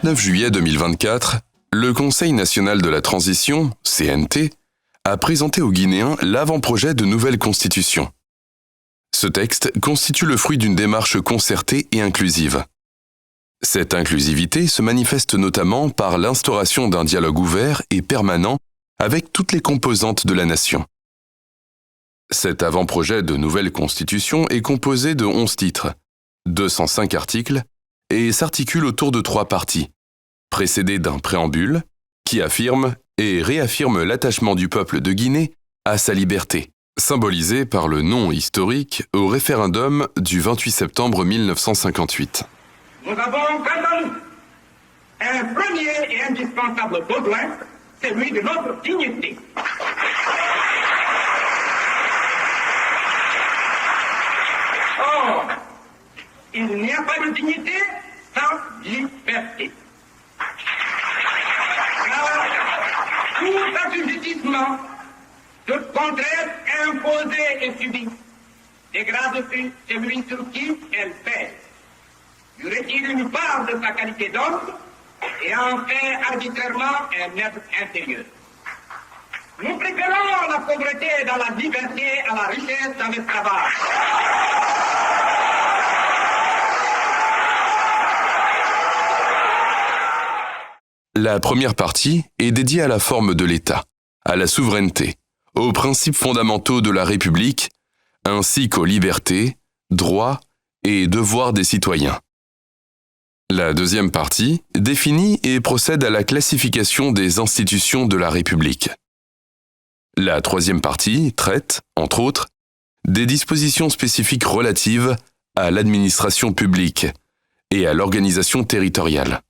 29 juillet 2024, le Conseil national de la transition, CNT, a présenté aux Guinéens l'avant-projet de nouvelle constitution. Ce texte constitue le fruit d'une démarche concertée et inclusive. Cette inclusivité se manifeste notamment par l'instauration d'un dialogue ouvert et permanent avec toutes les composantes de la nation. Cet avant-projet de nouvelle constitution est composé de 11 titres, 205 articles, et s'articule autour de 3 parties, précédés d'un préambule qui affirme et réaffirme l'attachement du peuple de Guinée à sa liberté, symbolisé par le non historique au référendum du 28 septembre 1958. Nous avons devant nous un premier et indispensable besoin, celui de notre dignité. Or, il n'y a pas de dignité sans liberté. Car tout assujettissement, toute contrainte imposée et subie dégrade celui sur qui elle pèse, lui retire une part de sa qualité d'homme et en fait arbitrairement un être intérieur. Nous préférons la pauvreté dans la liberté à la richesse dans l'esclavage. La première partie est dédiée à la forme de l'État, à la souveraineté, aux principes fondamentaux de la République, ainsi qu'aux libertés, droits et devoirs des citoyens. La deuxième partie définit et procède à la classification des institutions de la République. La troisième partie traite, entre autres, des dispositions spécifiques relatives à l'administration publique et à l'organisation territoriale.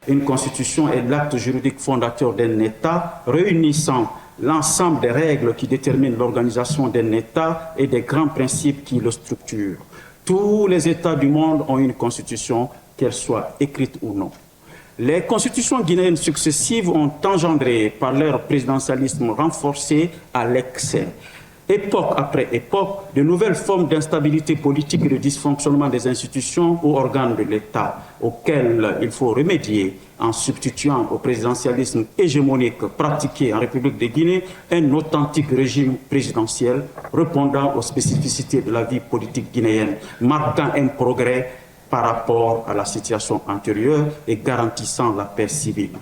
Une constitution est l'acte juridique fondateur d'un État réunissant l'ensemble des règles qui déterminent l'organisation d'un État et des grands principes qui le structurent. Tous les États du monde ont une constitution, qu'elle soit écrite ou non. Les constitutions guinéennes successives ont engendré, par leur présidentialisme renforcé à l'excès, époque après époque, de nouvelles formes d'instabilité politique et de dysfonctionnement des institutions ou organes de l'État, auxquels il faut remédier en substituant au présidentialisme hégémonique pratiqué en République de Guinée un authentique régime présidentiel répondant aux spécificités de la vie politique guinéenne, marquant un progrès par rapport à la situation antérieure et garantissant la paix civile.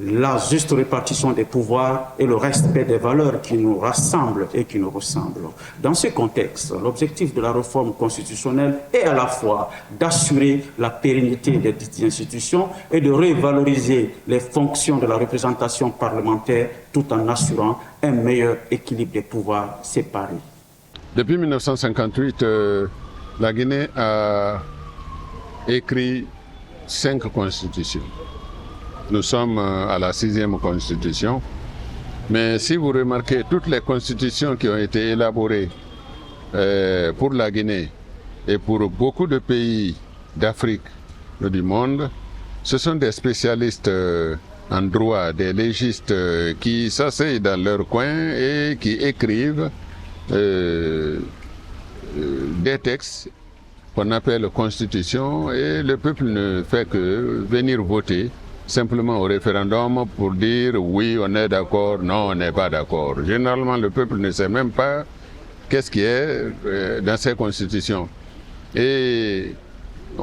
La juste répartition des pouvoirs et le respect des valeurs qui nous rassemblent et qui nous ressemblent. Dans ce contexte, l'objectif de la réforme constitutionnelle est à la fois d'assurer la pérennité des institutions et de revaloriser les fonctions de la représentation parlementaire tout en assurant un meilleur équilibre des pouvoirs séparés. Depuis 1958, la Guinée a écrit 5 constitutions. Nous sommes à la 6e constitution, mais si vous remarquez toutes les constitutions qui ont été élaborées pour la Guinée et pour beaucoup de pays d'Afrique et du monde, ce sont des spécialistes en droit, des légistes qui s'asseyent dans leur coin et qui écrivent des textes qu'on appelle constitution, et le peuple ne fait que venir voter simplement au référendum pour dire oui, on est d'accord, non, on n'est pas d'accord. Généralement, le peuple ne sait même pas qu'est-ce qui est dans ces constitutions. Et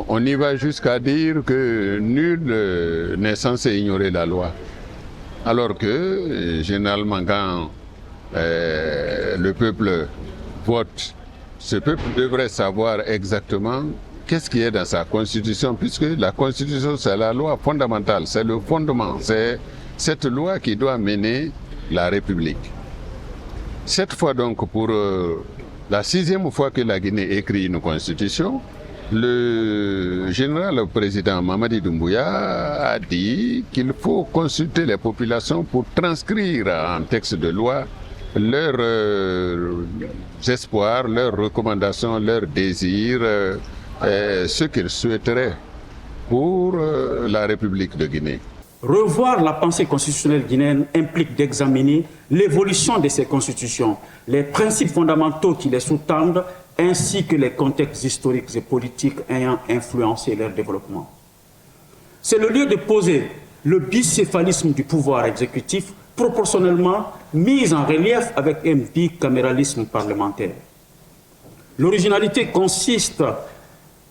on y va jusqu'à dire que nul n'est censé ignorer la loi. Alors que, généralement, quand le peuple vote, ce peuple devrait savoir exactement qu'est-ce qui est dans sa constitution, puisque la constitution, c'est la loi fondamentale, c'est le fondement, c'est cette loi qui doit mener la République. Cette fois donc, pour la 6e fois que la Guinée écrit une constitution, le général président Mamadi Doumbouya a dit qu'il faut consulter les populations pour transcrire en texte de loi leurs espoirs, leurs recommandations, leurs désirs, ce qu'ils souhaiteraient pour la République de Guinée. Revoir la pensée constitutionnelle guinéenne implique d'examiner l'évolution de ces constitutions, les principes fondamentaux qui les sous-tendent, ainsi que les contextes historiques et politiques ayant influencé leur développement. C'est le lieu de poser le bicéphalisme du pouvoir exécutif proportionnellement mis en relief avec un bicaméralisme parlementaire. L'originalité consiste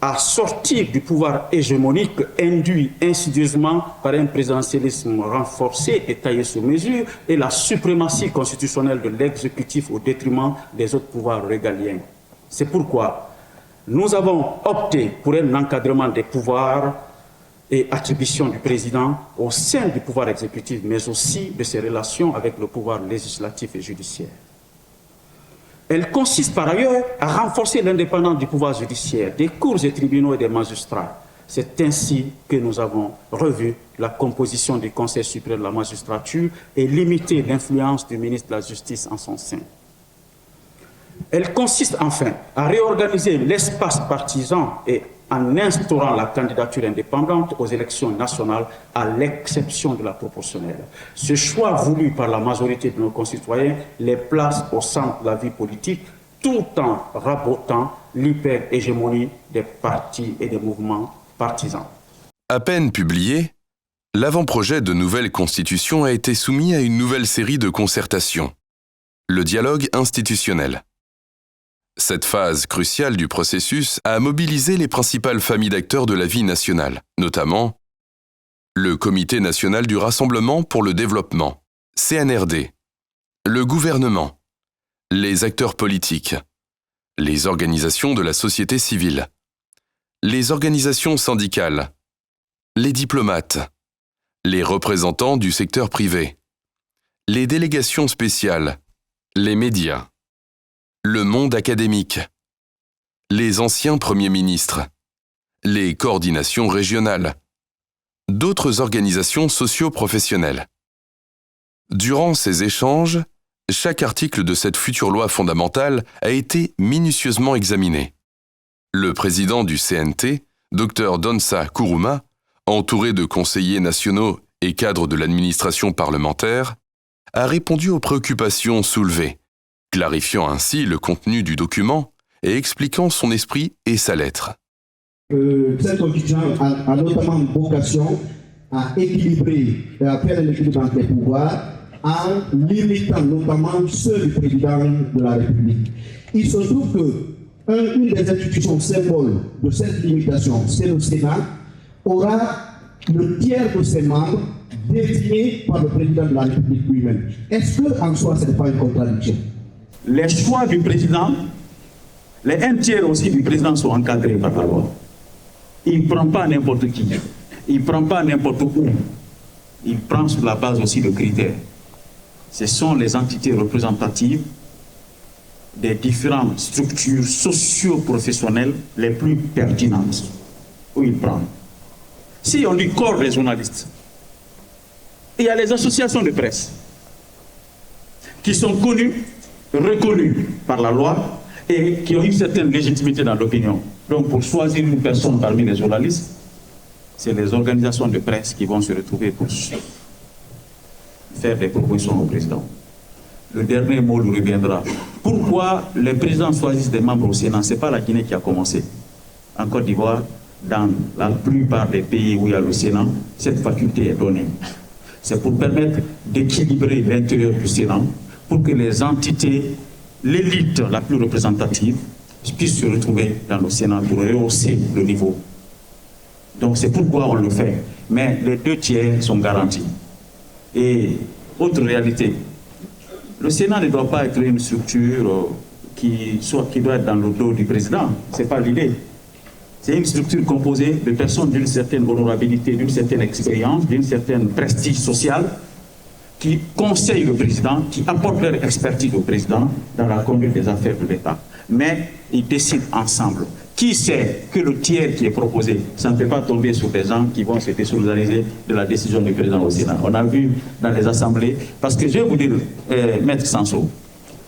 à sortir du pouvoir hégémonique induit insidieusement par un présidentialisme renforcé et taillé sur mesure et la suprématie constitutionnelle de l'exécutif au détriment des autres pouvoirs régaliens. C'est pourquoi nous avons opté pour un encadrement des pouvoirs et attributions du président au sein du pouvoir exécutif, mais aussi de ses relations avec le pouvoir législatif et judiciaire. Elle consiste par ailleurs à renforcer l'indépendance du pouvoir judiciaire, des cours et tribunaux et des magistrats. C'est ainsi que nous avons revu la composition du Conseil suprême de la magistrature et limité l'influence du ministre de la Justice en son sein. Elle consiste enfin à réorganiser l'espace partisan et en instaurant la candidature indépendante aux élections nationales à l'exception de la proportionnelle. Ce choix voulu par la majorité de nos concitoyens les place au centre de la vie politique tout en rabotant l'hyper-hégémonie des partis et des mouvements partisans. À peine publié, l'avant-projet de nouvelle constitution a été soumis à une nouvelle série de concertations. Le dialogue institutionnel. Cette phase cruciale du processus a mobilisé les principales familles d'acteurs de la vie nationale, notamment le Comité national du Rassemblement pour le développement, CNRD, le gouvernement, les acteurs politiques, les organisations de la société civile, les organisations syndicales, les diplomates, les représentants du secteur privé, les délégations spéciales, les médias, le monde académique, les anciens premiers ministres, les coordinations régionales, d'autres organisations socio-professionnelles. Durant ces échanges, chaque article de cette future loi fondamentale a été minutieusement examiné. Le président du CNT, Dr Donsa Kourouma, entouré de conseillers nationaux et cadres de l'administration parlementaire, a répondu aux préoccupations soulevées, clarifiant ainsi le contenu du document et expliquant son esprit et sa lettre. Cette constitution a notamment vocation à équilibrer et à faire l'équilibre entre les pouvoirs en limitant notamment ceux du président de la République. Il se trouve qu'une des institutions symboles de cette limitation, c'est le Sénat, aura le tiers de ses membres désignés par le président de la République lui-même. Est-ce qu'en soi, ce n'est pas une contradiction? Les choix du président, les un tiers aussi du président sont encadrés par la loi. Il ne prend pas n'importe qui, il ne prend pas n'importe où, il prend sur la base aussi de critères. Ce sont les entités représentatives des différentes structures socio-professionnelles les plus pertinentes où il prend. Si on dit corps des journalistes, il y a les associations de presse qui sont connues, reconnues par la loi et qui ont une certaine légitimité dans l'opinion. Donc pour choisir une personne parmi les journalistes, c'est les organisations de presse qui vont se retrouver pour faire des propositions au président. Le dernier mot lui reviendra. Pourquoi les présidents choisissent des membres au Sénat? Ce n'est pas la Guinée qui a commencé. En Côte d'Ivoire, dans la plupart des pays où il y a le Sénat, cette faculté est donnée. C'est pour permettre d'équilibrer l'intérieur du Sénat, pour que les entités, l'élite la plus représentative, puissent se retrouver dans le Sénat pour rehausser le niveau. Donc c'est pourquoi on le fait. Mais les 2 tiers sont garantis. Et autre réalité, le Sénat ne doit pas être une structure qui doit être dans le dos du président. Ce n'est pas l'idée. C'est une structure composée de personnes d'une certaine honorabilité, d'une certaine expérience, d'une certaine prestige social, qui conseillent le président, qui apportent leur expertise au président dans la conduite des affaires de l'État. Mais ils décident ensemble. Qui sait que le tiers qui est proposé, ça ne peut pas tomber sur des gens qui vont se désolidariser de la décision du président au Sénat. On a vu dans les assemblées, parce que je vais vous dire, Maître Sanso,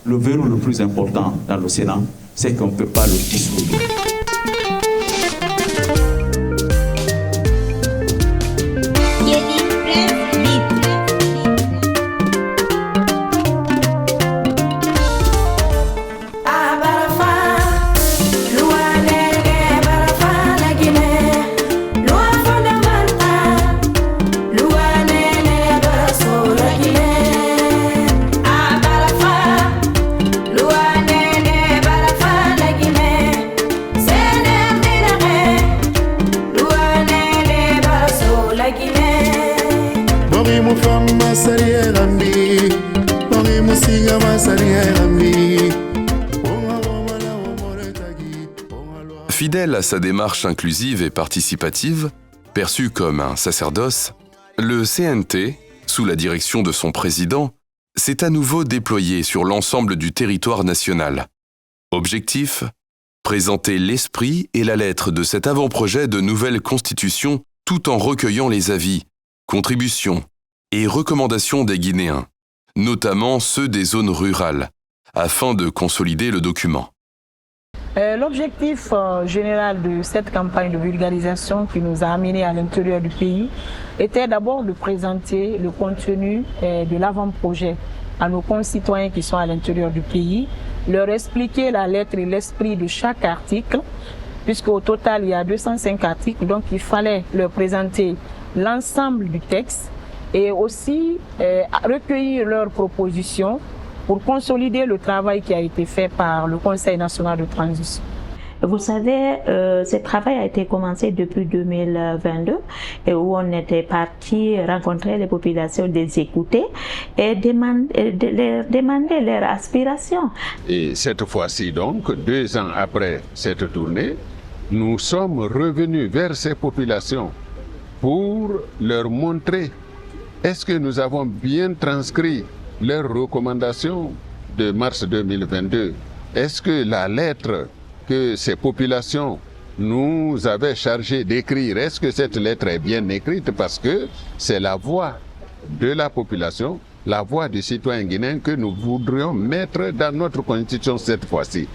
le verrou le plus important dans le Sénat, c'est qu'on ne peut pas le dissoudre. Fidèle à sa démarche inclusive et participative, perçue comme un sacerdoce, le CNT, sous la direction de son président, s'est à nouveau déployé sur l'ensemble du territoire national. Objectif : présenter l'esprit et la lettre de cet avant-projet de nouvelle constitution tout en recueillant les avis, contributions et recommandations des Guinéens, notamment ceux des zones rurales, afin de consolider le document. L'objectif général de cette campagne de vulgarisation qui nous a amenés à l'intérieur du pays était d'abord de présenter le contenu de l'avant-projet à nos concitoyens qui sont à l'intérieur du pays, leur expliquer la lettre et l'esprit de chaque article, puisqu'au total il y a 205 articles, donc il fallait leur présenter l'ensemble du texte et aussi recueillir leurs propositions pour consolider le travail qui a été fait par le Conseil national de transition. Vous savez, ce travail a été commencé depuis 2022 et où on était parti rencontrer les populations, les écouter et demander leurs aspirations. Et cette fois-ci donc, 2 ans après cette tournée, nous sommes revenus vers ces populations pour leur montrer est-ce que nous avons bien transcrit leurs recommandations de mars 2022. Est-ce que la lettre que ces populations nous avaient chargé d'écrire, est-ce que cette lettre est bien écrite? Parce que c'est la voix de la population, la voix du citoyen guinéen que nous voudrions mettre dans notre constitution cette fois-ci.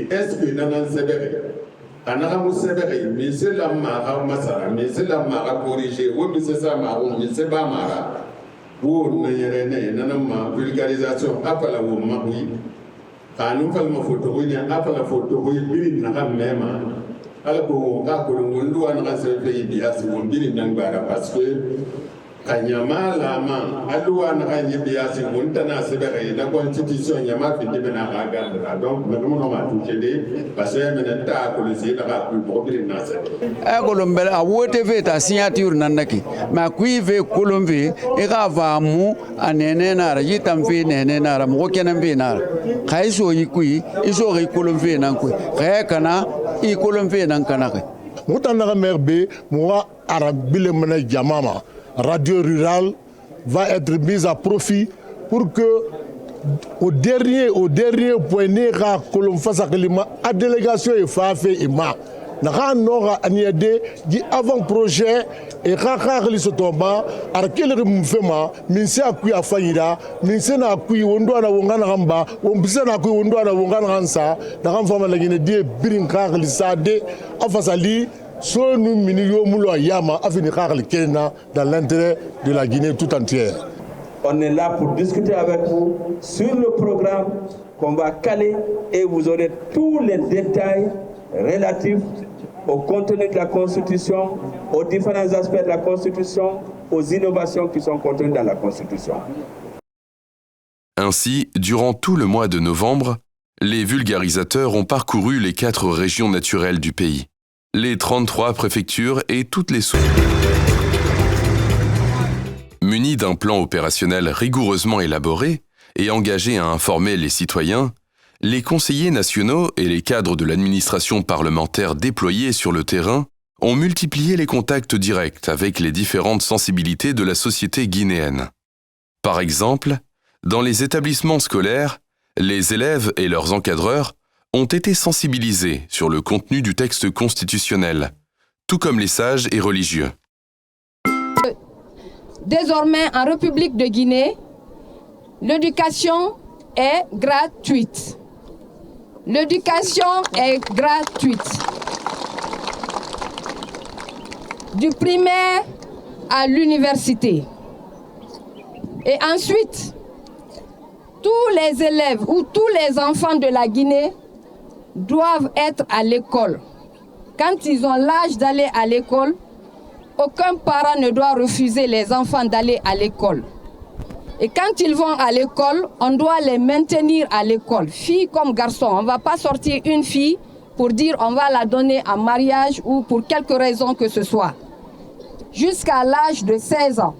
Est-ce que Nanan Sebere, Anamu Sebere, Monsieur Lamara Massara, Monsieur Lamara corrigé, ou Monsieur Samaro, Monsieur Bamara, ou Nayerene, Nanama, vulgarisation, appela ou Marie, Anum Falma photo, appela photo, Bill Naham Mema, alors qu'on a un pays bias, ou Bill Nangara, parce que Kanyama lama aluwa na kanye biasi muntana sebere la constitution nyama fi dibena ragadra donc me no ma touché parce que men ta ko le c'est la plus problème na ça agolombele a wote ve ta signature nanaki ma kuive kolombe e ga va mu anene na ra yitam fe nene na ra mo kenan be na khaiso yikui iso ri kolombe nan ku kha kana I kolombe nan kana ka mutana merbe mo arabile mena jamama Radio Rurale va être mise à profit pour que au dernier point nera kolom fasa kelima a délégation e fa fait et ma na nora aniade di avant projet et rakakli sotomba arkele mfema minse akui afanyira minse na akui wondo na wongana gamba wombise na akui wondo na wongana gansa na gamfama la gine die birin kakli sade afasali so nous minio mulo yama afini kakli kena dans l'intérêt de la Guinée tout entière. On est là pour discuter avec vous sur le programme qu'on va caler et vous aurez tous les détails relatifs au contenu de la Constitution, aux différents aspects de la Constitution, aux innovations qui sont contenues dans la Constitution. Ainsi, durant tout le mois de novembre, les vulgarisateurs ont parcouru les 4 régions naturelles du pays, les 33 préfectures et toutes les sous. Munis d'un plan opérationnel rigoureusement élaboré et engagés à informer les citoyens, les conseillers nationaux et les cadres de l'administration parlementaire déployés sur le terrain ont multiplié les contacts directs avec les différentes sensibilités de la société guinéenne. Par exemple, dans les établissements scolaires, les élèves et leurs encadreurs ont été sensibilisés sur le contenu du texte constitutionnel, tout comme les sages et religieux. Désormais, en République de Guinée, l'éducation est gratuite. L'éducation est gratuite. du primaire à l'université. Et ensuite, tous les élèves ou tous les enfants de la Guinée doivent être à l'école. Quand ils ont l'âge d'aller à l'école, aucun parent ne doit refuser les enfants d'aller à l'école. Et quand ils vont à l'école, on doit les maintenir à l'école, filles comme garçons. On ne va pas sortir une fille pour dire on va la donner en mariage ou pour quelque raison que ce soit, jusqu'à l'âge de 16 ans.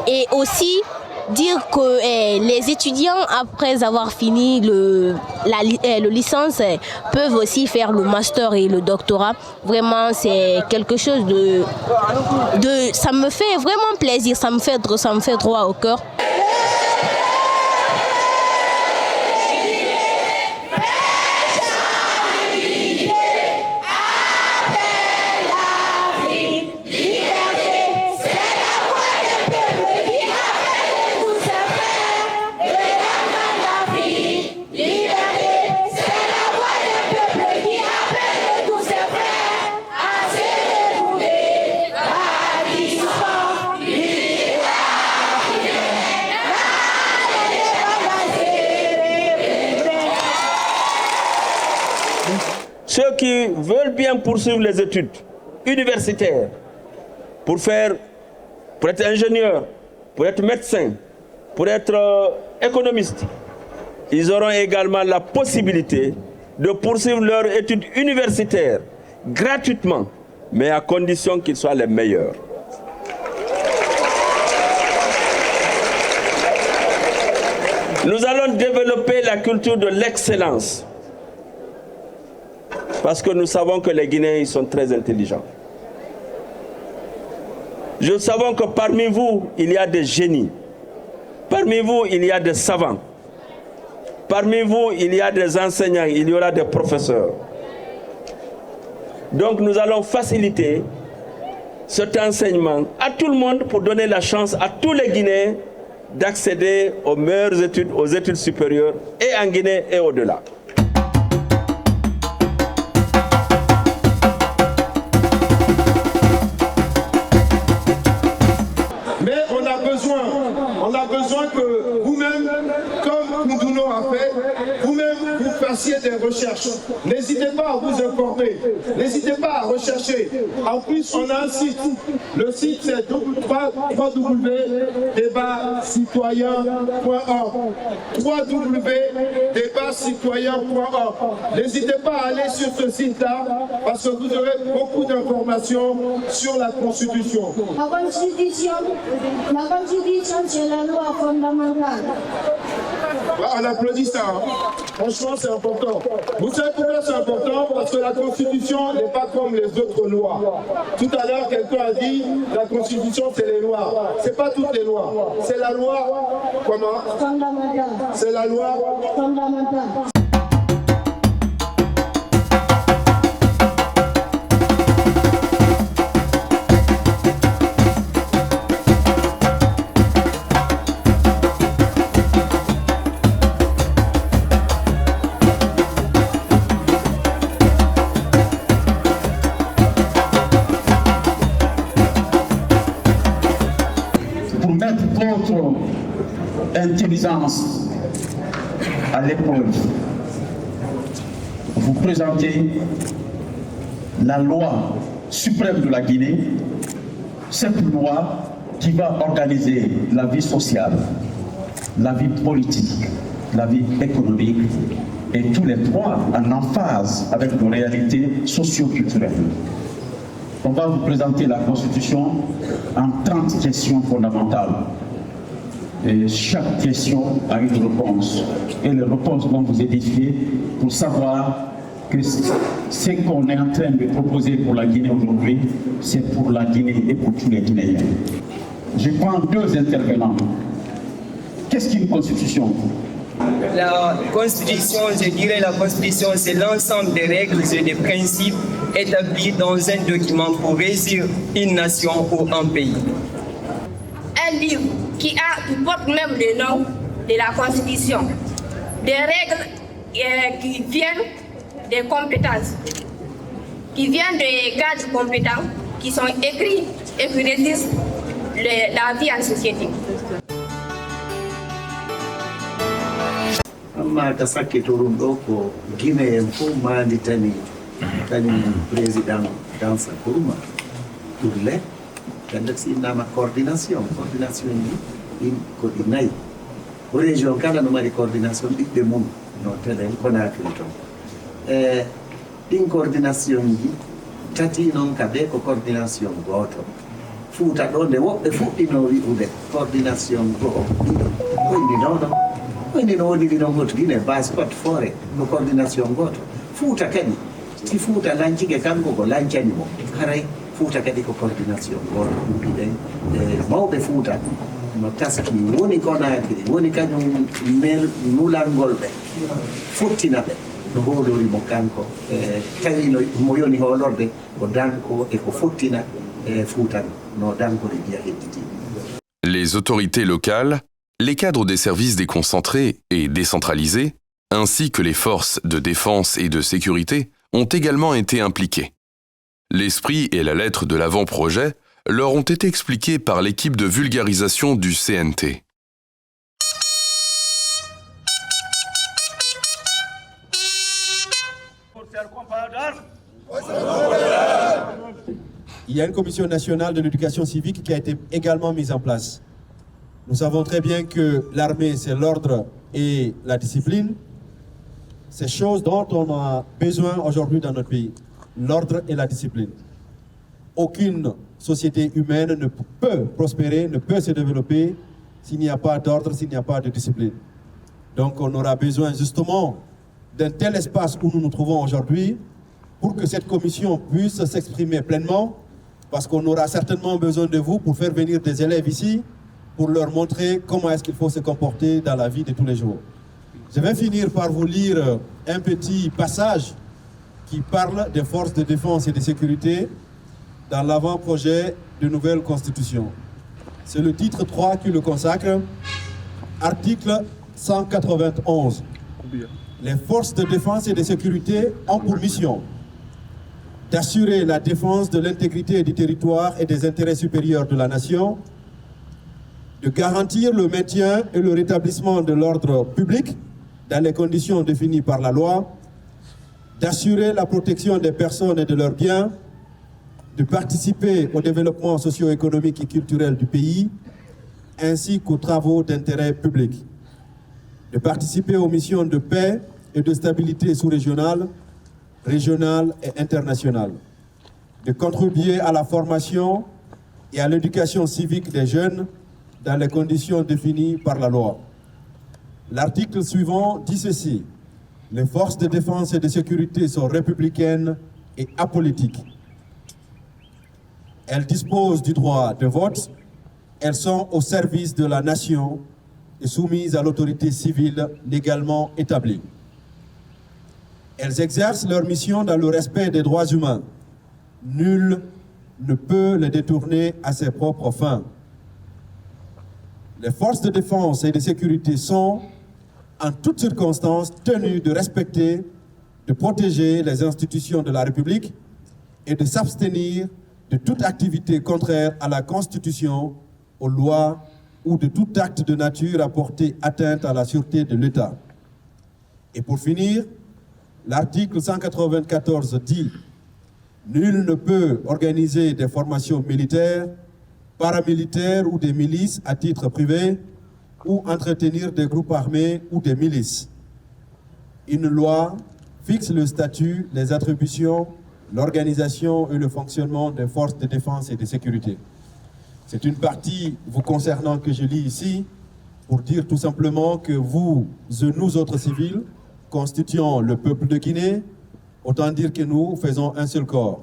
Et aussi dire que les étudiants, après avoir fini le licence, peuvent aussi faire le master et le doctorat. Vraiment, c'est quelque chose ça me fait vraiment plaisir, ça me fait droit au cœur. Ceux qui veulent bien poursuivre les études universitaires pour être ingénieur, pour être médecin, pour être économiste, ils auront également la possibilité de poursuivre leurs études universitaires gratuitement, mais à condition qu'ils soient les meilleurs. Nous allons développer la culture de l'excellence. Parce que nous savons que les Guinéens ils sont très intelligents. Nous savons que parmi vous, il y a des génies. Parmi vous, il y a des savants. Parmi vous, il y a des enseignants, il y aura des professeurs. Donc nous allons faciliter cet enseignement à tout le monde pour donner la chance à tous les Guinéens d'accéder aux meilleures études, aux études supérieures, et en Guinée et au-delà. On a besoin que vous-même, comme Koundouno a fait, vous-même vous fassiez des recherches. N'hésitez pas à vous informer, n'hésitez pas à rechercher. En plus, on a un site. Le site c'est www.débatcitoyen.org. www.débatcitoyen.org. N'hésitez pas à aller sur ce site-là parce que vous aurez beaucoup d'informations sur la Constitution. La Constitution, c'est la loi fondamentale. On applaudit ça. Hein. Franchement, c'est important. Vous savez pourquoi c'est important? Parce que la Constitution n'est pas comme les autres lois. Tout à l'heure, quelqu'un a dit la Constitution, c'est les lois. Ce n'est pas toutes les lois. C'est la loi, comment? Fondamentale. C'est la loi fondamentale. Intelligence à l'épreuve. Vous présentez la loi suprême de la Guinée, cette loi qui va organiser la vie sociale, la vie politique, la vie économique et tous les trois en emphase avec nos réalités socio-culturelles. On va vous présenter la Constitution en 30 questions fondamentales. Et chaque question a une réponse. Et les réponses vont vous édifier pour savoir que ce qu'on est en train de proposer pour la Guinée aujourd'hui, c'est pour la Guinée et pour tous les Guinéens. Je prends deux intervenants. Qu'est-ce qu'une constitution? La constitution, je dirais la constitution, c'est l'ensemble des règles et des principes établis dans un document pour régir une nation ou un pays. Un livre qui porte même le nom de la Constitution. Des règles qui viennent des compétences, qui viennent des cadres compétents, qui sont écrits et qui régissent la vie en société. Amma ta sakke torum ɗo ko Guinée en fof manditani kañum président Dansa Kuruma ɗurle kadi si innama coordination ji ɗin ko ɗi nayyi ko région kala no mari coordination ɓiɓɓe mum no telen Conakry toon ɗin coordination ji tati noon kadi ko coordination goto Fouta ɗo nde woɓɓe fuɗɗino wi'ude coordination goo ɗiɗo koyni nono woni no woniri noon goto Guinée base cote forêt no coordination goto Fouta kadi si Fouta lancike kanko ko lancani mo haray Fouta kadi ko coordination goto ɗuɗɗiɗen mawɓe Fouta no taski woni Conakry woni kañum nulalngol ɓe futtina ɓe no hoolori mo kanko tawi mo yoni hoolorde ko danko e ko futtina Fouta no dankori ndiya hedditi. Les autorités locales, les cadres des services déconcentrés et décentralisés, ainsi que les forces de défense et de sécurité, ont également été impliqués. L'esprit et la lettre de l'avant-projet leur ont été expliqués par l'équipe de vulgarisation du CNT. Il y a une commission nationale de l'éducation civique qui a été également mise en place. Nous savons très bien que l'armée, c'est l'ordre et la discipline. C'est choses dont on a besoin aujourd'hui dans notre pays. L'ordre et la discipline. Aucune société humaine ne peut prospérer, ne peut se développer s'il n'y a pas d'ordre, s'il n'y a pas de discipline. Donc on aura besoin justement d'un tel espace où nous nous trouvons aujourd'hui pour que cette commission puisse s'exprimer pleinement, parce qu'on aura certainement besoin de vous pour faire venir des élèves ici, pour leur montrer comment est-ce qu'il faut se comporter dans la vie de tous les jours. Je vais finir par vous lire un petit passage qui parle des forces de défense et de sécurité dans l'avant-projet de nouvelle constitution. C'est le titre 3 qui le consacre, article 191. Les forces de défense et de sécurité ont pour mission d'assurer la défense de l'intégrité du territoire et des intérêts supérieurs de la nation, de garantir le maintien et le rétablissement de l'ordre public dans les conditions définies par la loi, d'assurer la protection des personnes et de leurs biens, de participer au développement socio-économique et culturel du pays, ainsi qu'aux travaux d'intérêt public, de participer aux missions de paix et de stabilité sous-régionale, régionale et internationale, de contribuer à la formation et à l'éducation civique des jeunes dans les conditions définies par la loi. L'article suivant dit ceci: les forces de défense et de sécurité sont républicaines et apolitiques. Elles disposent du droit de vote, elles sont au service de la nation et soumises à l'autorité civile légalement établie. Elles exercent leur mission dans le respect des droits humains. Nul ne peut les détourner à ses propres fins. Les forces de défense et de sécurité sont, en toutes circonstances, tenues de respecter, de protéger les institutions de la République et de s'abstenir de toute activité contraire à la Constitution, aux lois ou de tout acte de nature à porter atteinte à la sûreté de l'État. Et pour finir, l'article 194 dit « Nul ne peut organiser des formations militaires, paramilitaires ou des milices à titre privé ou entretenir des groupes armés ou des milices. » Une loi fixe le statut, les attributions, l'organisation et le fonctionnement des forces de défense et de sécurité. C'est une partie vous concernant que je lis ici pour dire tout simplement que vous et nous autres civils constituant le peuple de Guinée, autant dire que nous faisons un seul corps.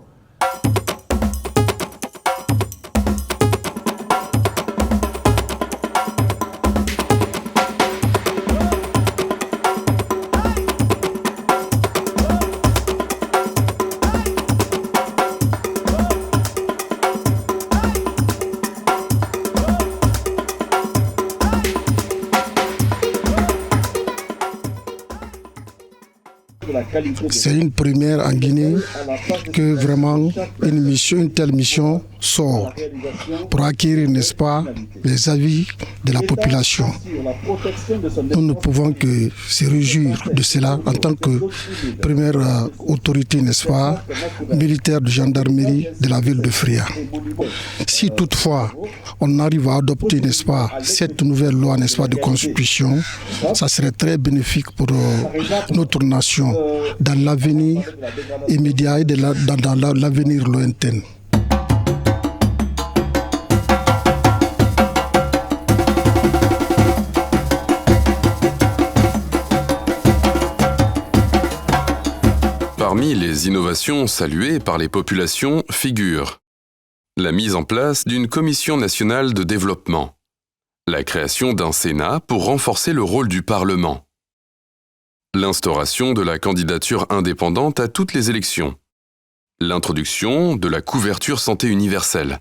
C'est une première en Guinée que vraiment une telle mission sort pour acquérir, n'est-ce pas, les avis de la population. Nous ne pouvons que se réjouir de cela en tant que première autorité, n'est-ce pas, militaire de gendarmerie de la ville de Fria. Si toutefois on arrive à adopter, n'est-ce pas, cette nouvelle loi, n'est-ce pas, de constitution, ça serait très bénéfique pour notre nation dans l'avenir immédiat et dans l'avenir lointain. Parmi les innovations saluées par les populations figurent la mise en place d'une commission nationale de développement, la création d'un Sénat pour renforcer le rôle du Parlement, l'instauration de la candidature indépendante à toutes les élections, l'introduction de la couverture santé universelle,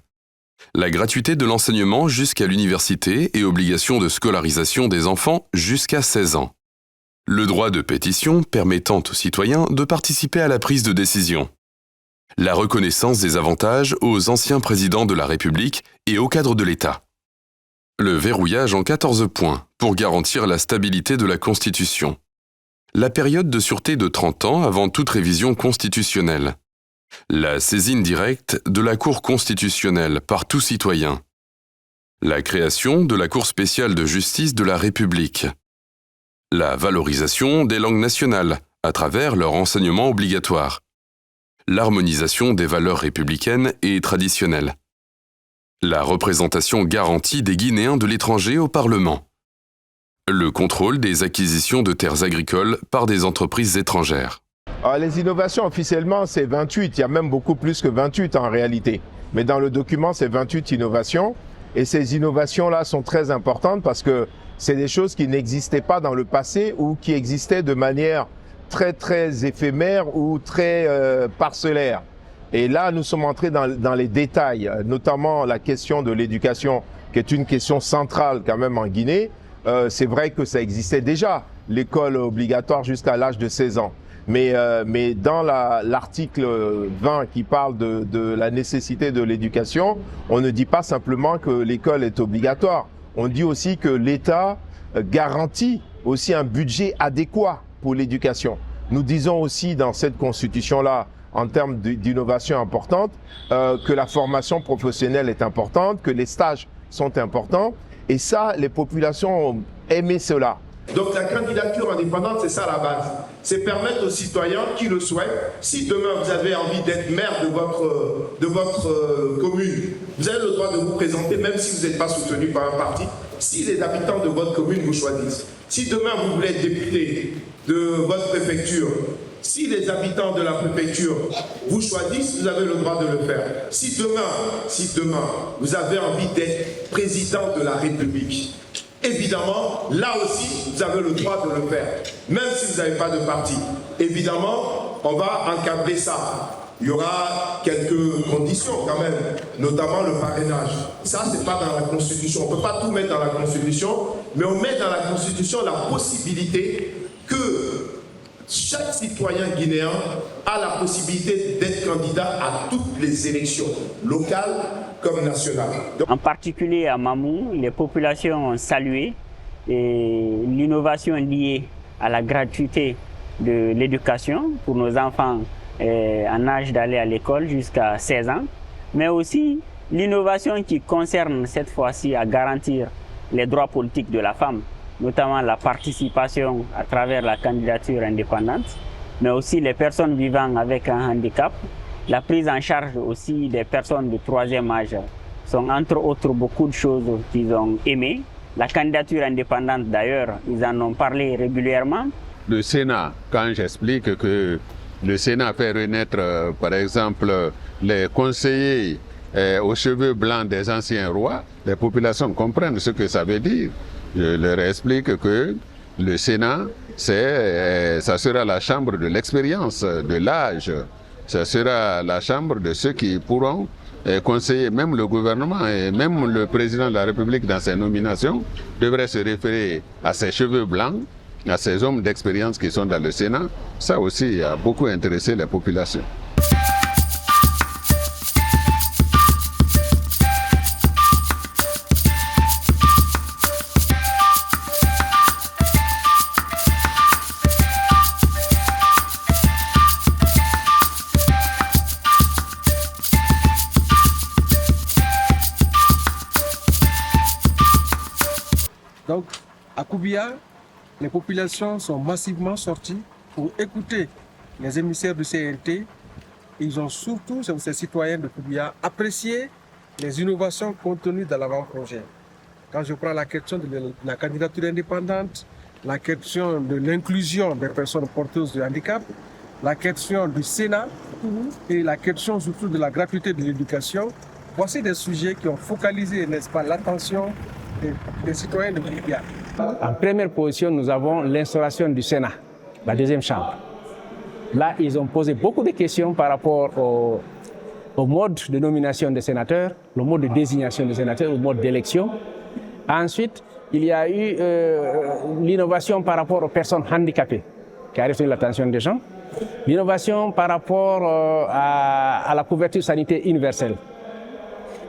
la gratuité de l'enseignement jusqu'à l'université et obligation de scolarisation des enfants jusqu'à 16 ans, le droit de pétition permettant aux citoyens de participer à la prise de décision, la reconnaissance des avantages aux anciens présidents de la République et aux cadres de l'État, le verrouillage en 14 points pour garantir la stabilité de la Constitution, la période de sûreté de 30 ans avant toute révision constitutionnelle, la saisine directe de la Cour constitutionnelle par tout citoyen, la création de la Cour spéciale de justice de la République, la valorisation des langues nationales à travers leur enseignement obligatoire, l'harmonisation des valeurs républicaines et traditionnelles, la représentation garantie des Guinéens de l'étranger au Parlement, le contrôle des acquisitions de terres agricoles par des entreprises étrangères. Alors, les innovations, officiellement, c'est 28. Il y a même beaucoup plus que 28 en réalité. Mais dans le document, c'est 28 innovations. Et ces innovations-là sont très importantes parce que c'est des choses qui n'existaient pas dans le passé ou qui existaient de manière très, très éphémère ou très parcellaire. Et là, nous sommes entrés dans les détails, notamment la question de l'éducation, qui est une question centrale quand même en Guinée. C'est vrai que ça existait déjà, l'école obligatoire jusqu'à l'âge de 16 ans. Mais dans l'article 20 qui parle de la nécessité de l'éducation, on ne dit pas simplement que l'école est obligatoire. On dit aussi que l'État garantit aussi un budget adéquat pour l'éducation. Nous disons aussi dans cette constitution-là, en termes d'innovation importante, que la formation professionnelle est importante, que les stages sont importants. Et ça, les populations ont aimé cela. Donc la candidature indépendante, c'est ça la base. C'est permettre aux citoyens qui le souhaitent, si demain vous avez envie d'être maire de votre commune, vous avez le droit de vous présenter même si vous n'êtes pas soutenu par un parti, si les habitants de votre commune vous choisissent. Si demain vous voulez être député de votre préfecture, si les habitants de la préfecture vous choisissent, vous avez le droit de le faire. Si demain vous avez envie d'être président de la République, évidemment, là aussi, vous avez le droit de le faire, même si vous n'avez pas de parti. Évidemment, on va encadrer ça. Il y aura quelques conditions quand même, notamment le parrainage. Ça, ce n'est pas dans la Constitution. On ne peut pas tout mettre dans la Constitution, mais on met dans la Constitution la possibilité que chaque citoyen guinéen a la possibilité d'être candidat à toutes les élections, locales comme nationales. En particulier à Mamou, les populations ont salué l'innovation liée à la gratuité de l'éducation pour nos enfants en âge d'aller à l'école jusqu'à 16 ans, mais aussi l'innovation qui concerne cette fois-ci à garantir les droits politiques de la femme, notamment la participation à travers la candidature indépendante, mais aussi les personnes vivant avec un handicap, la prise en charge aussi des personnes de troisième âge sont entre autres beaucoup de choses qu'ils ont aimées. La candidature indépendante d'ailleurs, ils en ont parlé régulièrement. Le Sénat, quand j'explique que le Sénat fait renaître par exemple les conseillers aux cheveux blancs des anciens rois, les populations comprennent ce que ça veut dire. Je leur explique que le Sénat, ça sera la chambre de l'expérience, de l'âge. Ça sera la chambre de ceux qui pourront conseiller même le gouvernement et même le président de la République dans ses nominations devrait se référer à ses cheveux blancs à ces hommes d'expérience qui sont dans le Sénat, ça aussi a beaucoup intéressé les populations. Donc, à Koubia, les populations sont massivement sorties pour écouter les émissaires du CNT. Ils ont surtout, ces citoyens de Koubia, apprécié les innovations contenues dans l'avant-projet. Quand je prends la question de la candidature indépendante, la question de l'inclusion des personnes porteuses de handicap, la question du Sénat et la question surtout de la gratuité de l'éducation, voici des sujets qui ont focalisé, n'est-ce pas, l'attention des citoyens de Koubia. En première position, nous avons l'instauration du Sénat, la deuxième chambre. Là, ils ont posé beaucoup de questions par rapport au mode de nomination des sénateurs, le mode de désignation des sénateurs, au mode d'élection. Ensuite, il y a eu l'innovation par rapport aux personnes handicapées, qui a retenu l'attention des gens. L'innovation par rapport à la couverture sanitaire universelle.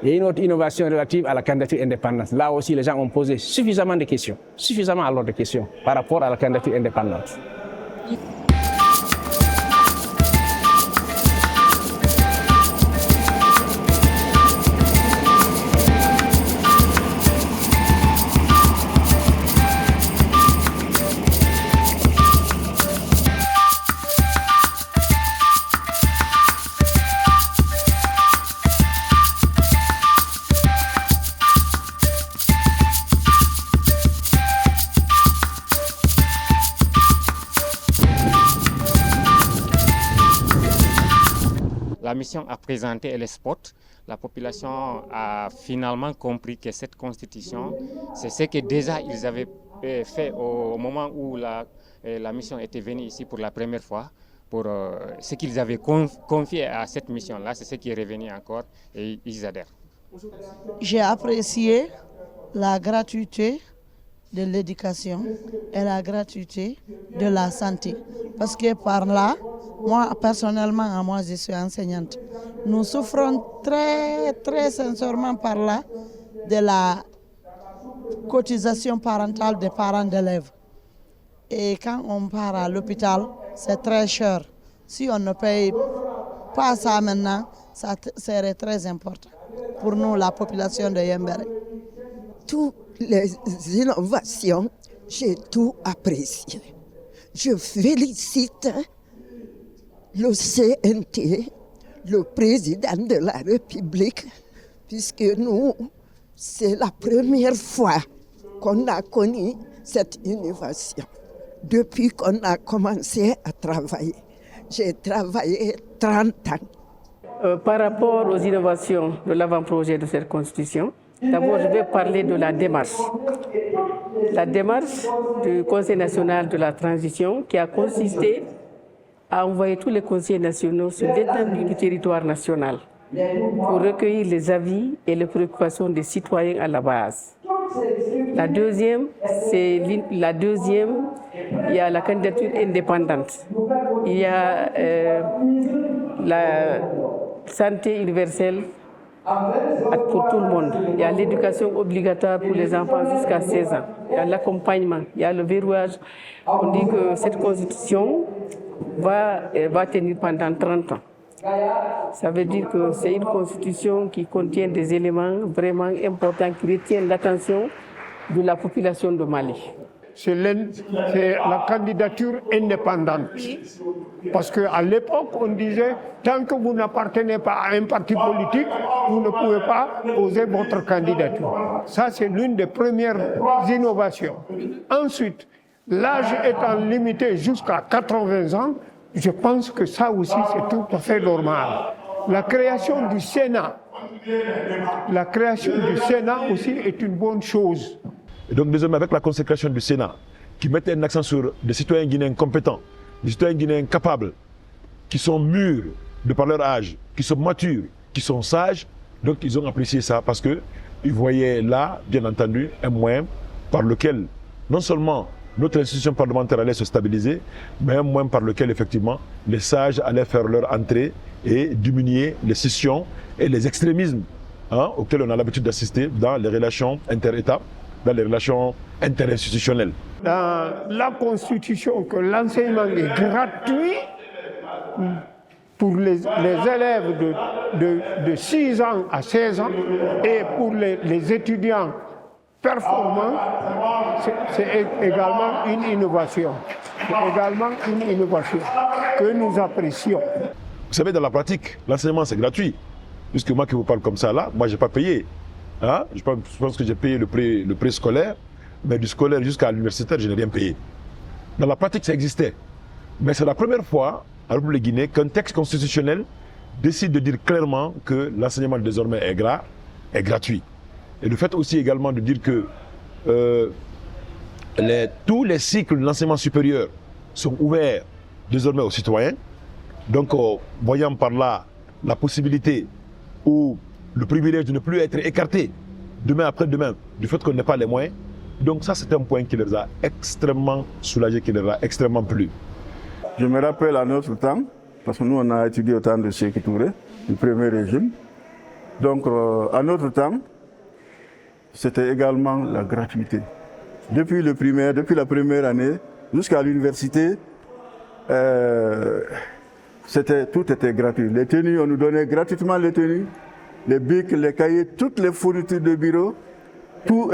Et une autre innovation relative à la candidature indépendante. Là aussi, les gens ont posé suffisamment de questions, suffisamment alors de questions par rapport à la candidature indépendante. La mission a présenté les spots. La population a finalement compris que cette constitution, c'est ce que déjà ils avaient fait au moment où la mission était venue ici pour la première fois. Pour ce qu'ils avaient confié à cette mission-là, c'est ce qui est revenu encore et ils adhèrent. J'ai apprécié la gratuité de l'éducation et la gratuité de la santé. Parce que par là, moi personnellement, moi je suis enseignante. Nous souffrons très sincèrement par là de la cotisation parentale des parents d'élèves. Et quand on part à l'hôpital, c'est très cher. Si on ne paye pas ça maintenant, ça serait très important pour nous, la population de Yembéré. Toutes les innovations, j'ai tout apprécié. Je félicite le CNT, le président de la République, puisque nous, c'est la première fois qu'on a connu cette innovation. Depuis qu'on a commencé à travailler, j'ai travaillé 30 ans. Par rapport aux innovations de l'avant-projet de cette constitution, d'abord je vais parler de la démarche. La démarche du Conseil national de la transition qui a consisté à envoyer tous les conseillers nationaux sur l'étendue du territoire national pour recueillir les avis et les préoccupations des citoyens à la base. La deuxième, il y a la candidature indépendante. Il y a la santé universelle pour tout le monde. Il y a l'éducation obligatoire pour les enfants jusqu'à 16 ans. Il y a l'accompagnement, il y a le verrouillage. On dit que cette constitution va tenir pendant 30 ans. Ça veut dire que c'est une constitution qui contient des éléments vraiment importants qui retiennent l'attention de la population de Mali. C'est la candidature indépendante. Parce qu'à l'époque, on disait, tant que vous n'appartenez pas à un parti politique, vous ne pouvez pas poser votre candidature. Ça, c'est l'une des premières innovations. Ensuite, l'âge étant limité jusqu'à 80 ans, je pense que ça aussi, c'est tout à fait normal. La création du Sénat aussi est une bonne chose. Et donc désormais, avec la consécration du Sénat, qui mettait un accent sur des citoyens guinéens compétents, des citoyens guinéens capables, qui sont mûrs de par leur âge, qui sont matures, qui sont sages, donc ils ont apprécié ça parce qu'ils voyaient là, bien entendu, un moyen par lequel non seulement notre institution parlementaire allait se stabiliser, mais un moyen par lequel effectivement les sages allaient faire leur entrée et diminuer les scissions et les extrémismes auxquels on a l'habitude d'assister dans les relations inter-États, dans les relations interinstitutionnelles. Dans la Constitution, que l'enseignement est gratuit pour les élèves de 6 ans à 16 ans et pour les étudiants performants, c'est également une innovation. C'est également une innovation que nous apprécions. Vous savez, dans la pratique, l'enseignement c'est gratuit. Puisque moi qui vous parle comme ça là, moi je n'ai pas payé. Je pense que j'ai payé le prix scolaire, mais du scolaire jusqu'à l'universitaire, je n'ai rien payé. Dans la pratique, ça existait. Mais c'est la première fois, à la République de Guinée, qu'un texte constitutionnel décide de dire clairement que l'enseignement désormais est gratuit. Et le fait aussi également de dire que tous les cycles de l'enseignement supérieur sont ouverts désormais aux citoyens. Donc, voyant par là la possibilité ou le privilège de ne plus être écarté demain après-demain du fait qu'on n'ait pas les moyens. Donc ça, c'est un point qui les a extrêmement soulagés, qui les a extrêmement plu. Je me rappelle à notre temps, parce que nous on a étudié au temps de Sékou Touré, du premier régime. Donc à notre temps, c'était également la gratuité. Depuis la première année jusqu'à l'université, tout était gratuit. Les tenues, on nous donnait gratuitement les tenues, les bics, les cahiers, toutes les fournitures de bureau, tout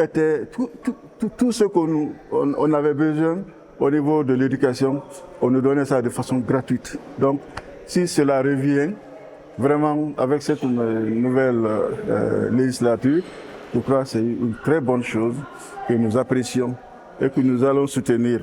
ce qu'on avait besoin au niveau de l'éducation, on nous donnait ça de façon gratuite. Donc, si cela revient, vraiment, avec cette nouvelle législature, je crois que c'est une très bonne chose que nous apprécions et que nous allons soutenir.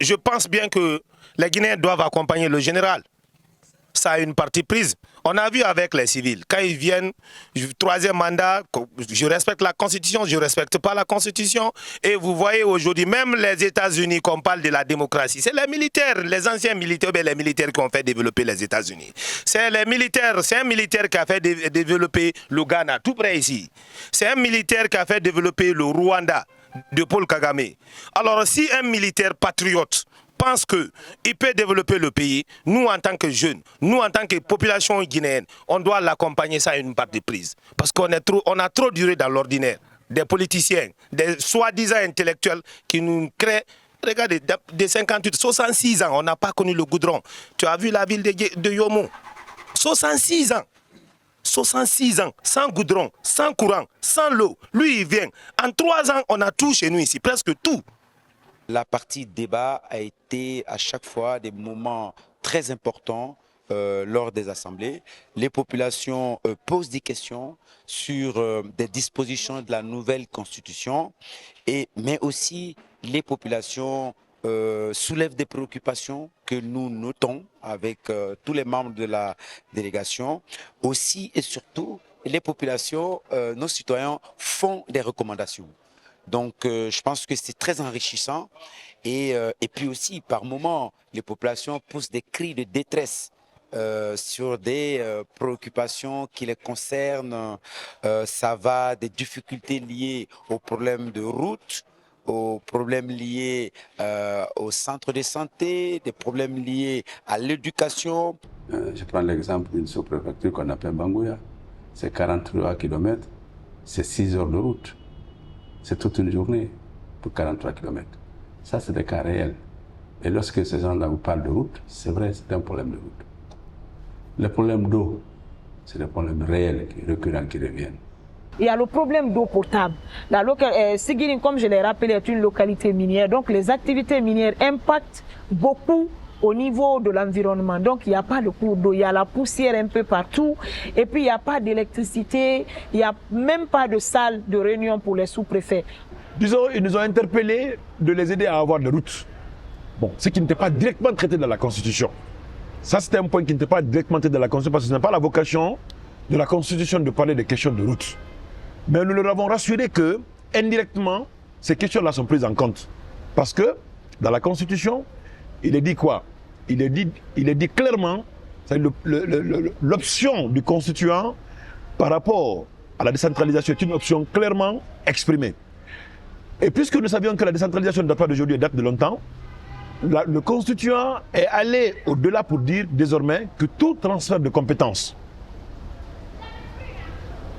Je pense bien que les Guinéens doivent accompagner le général. Ça a une partie prise. On a vu avec les civils, quand ils viennent, troisième mandat, je respecte la Constitution, je ne respecte pas la Constitution. Et vous voyez aujourd'hui, même les États-Unis, qu'on parle de la démocratie, c'est les militaires, les anciens militaires, les militaires qui ont fait développer les États-Unis. C'est les militaires, c'est un militaire qui a fait développer le Ghana, tout près ici. C'est un militaire qui a fait développer le Rwanda de Paul Kagame. Alors si un militaire patriote pense qu'il peut développer le pays, nous en tant que jeunes, nous en tant que population guinéenne, on doit l'accompagner, ça à une partie prise. Parce qu'on a trop duré dans l'ordinaire. Des politiciens, des soi-disant intellectuels qui nous créent. Regardez, de 58, 66 ans, on n'a pas connu le goudron. Tu as vu la ville de Yomo, 66 ans. 66 ans, sans goudron, sans courant, sans l'eau. Lui, il vient. En 3 ans, on a tout chez nous ici, presque tout. La partie débat a été à chaque fois des moments très importants lors des assemblées. Les populations posent des questions sur des dispositions de la nouvelle constitution, mais aussi les populations soulèvent des préoccupations que nous notons avec tous les membres de la délégation. Aussi et surtout, les populations, nos citoyens font des recommandations. Donc je pense que c'est très enrichissant et puis aussi par moments les populations poussent des cris de détresse sur des préoccupations qui les concernent. Ça va des difficultés liées aux problèmes de route, aux problèmes liés au centre de santé, des problèmes liés à l'éducation. Je prends l'exemple d'une sous-préfecture qu'on appelle Bangouya. C'est 43 km, c'est 6 heures de route. C'est toute une journée pour 43 km. Ça, c'est des cas réels. Et lorsque ces gens-là vous parlent de route, c'est vrai, c'est un problème de route. Les problèmes d'eau, c'est des problèmes réels, récurrents, qui reviennent. Il y a le problème d'eau potable. Sigiring, comme je l'ai rappelé, est une localité minière. Donc les activités minières impactent beaucoup au niveau de l'environnement. Donc il n'y a pas de cours d'eau, il y a la poussière un peu partout. Et puis il n'y a pas d'électricité, il n'y a même pas de salle de réunion pour les sous-préfets. Disons, ils nous ont interpellés de les aider à avoir des routes. Bon, ce qui n'était pas directement traité dans la Constitution. Ça, c'était un point qui n'était pas directement traité dans la Constitution parce que ce n'est pas la vocation de la Constitution de parler des questions de route. Mais nous leur avons rassuré que, indirectement, ces questions-là sont prises en compte. Parce que Dans la Constitution, il est dit quoi? Il est dit clairement, l'option du constituant par rapport à la décentralisation est une option clairement exprimée. Et puisque nous savions que la décentralisation ne date pas d'aujourd'hui, elle date de longtemps, le constituant est allé au-delà pour dire désormais que tout transfert de compétences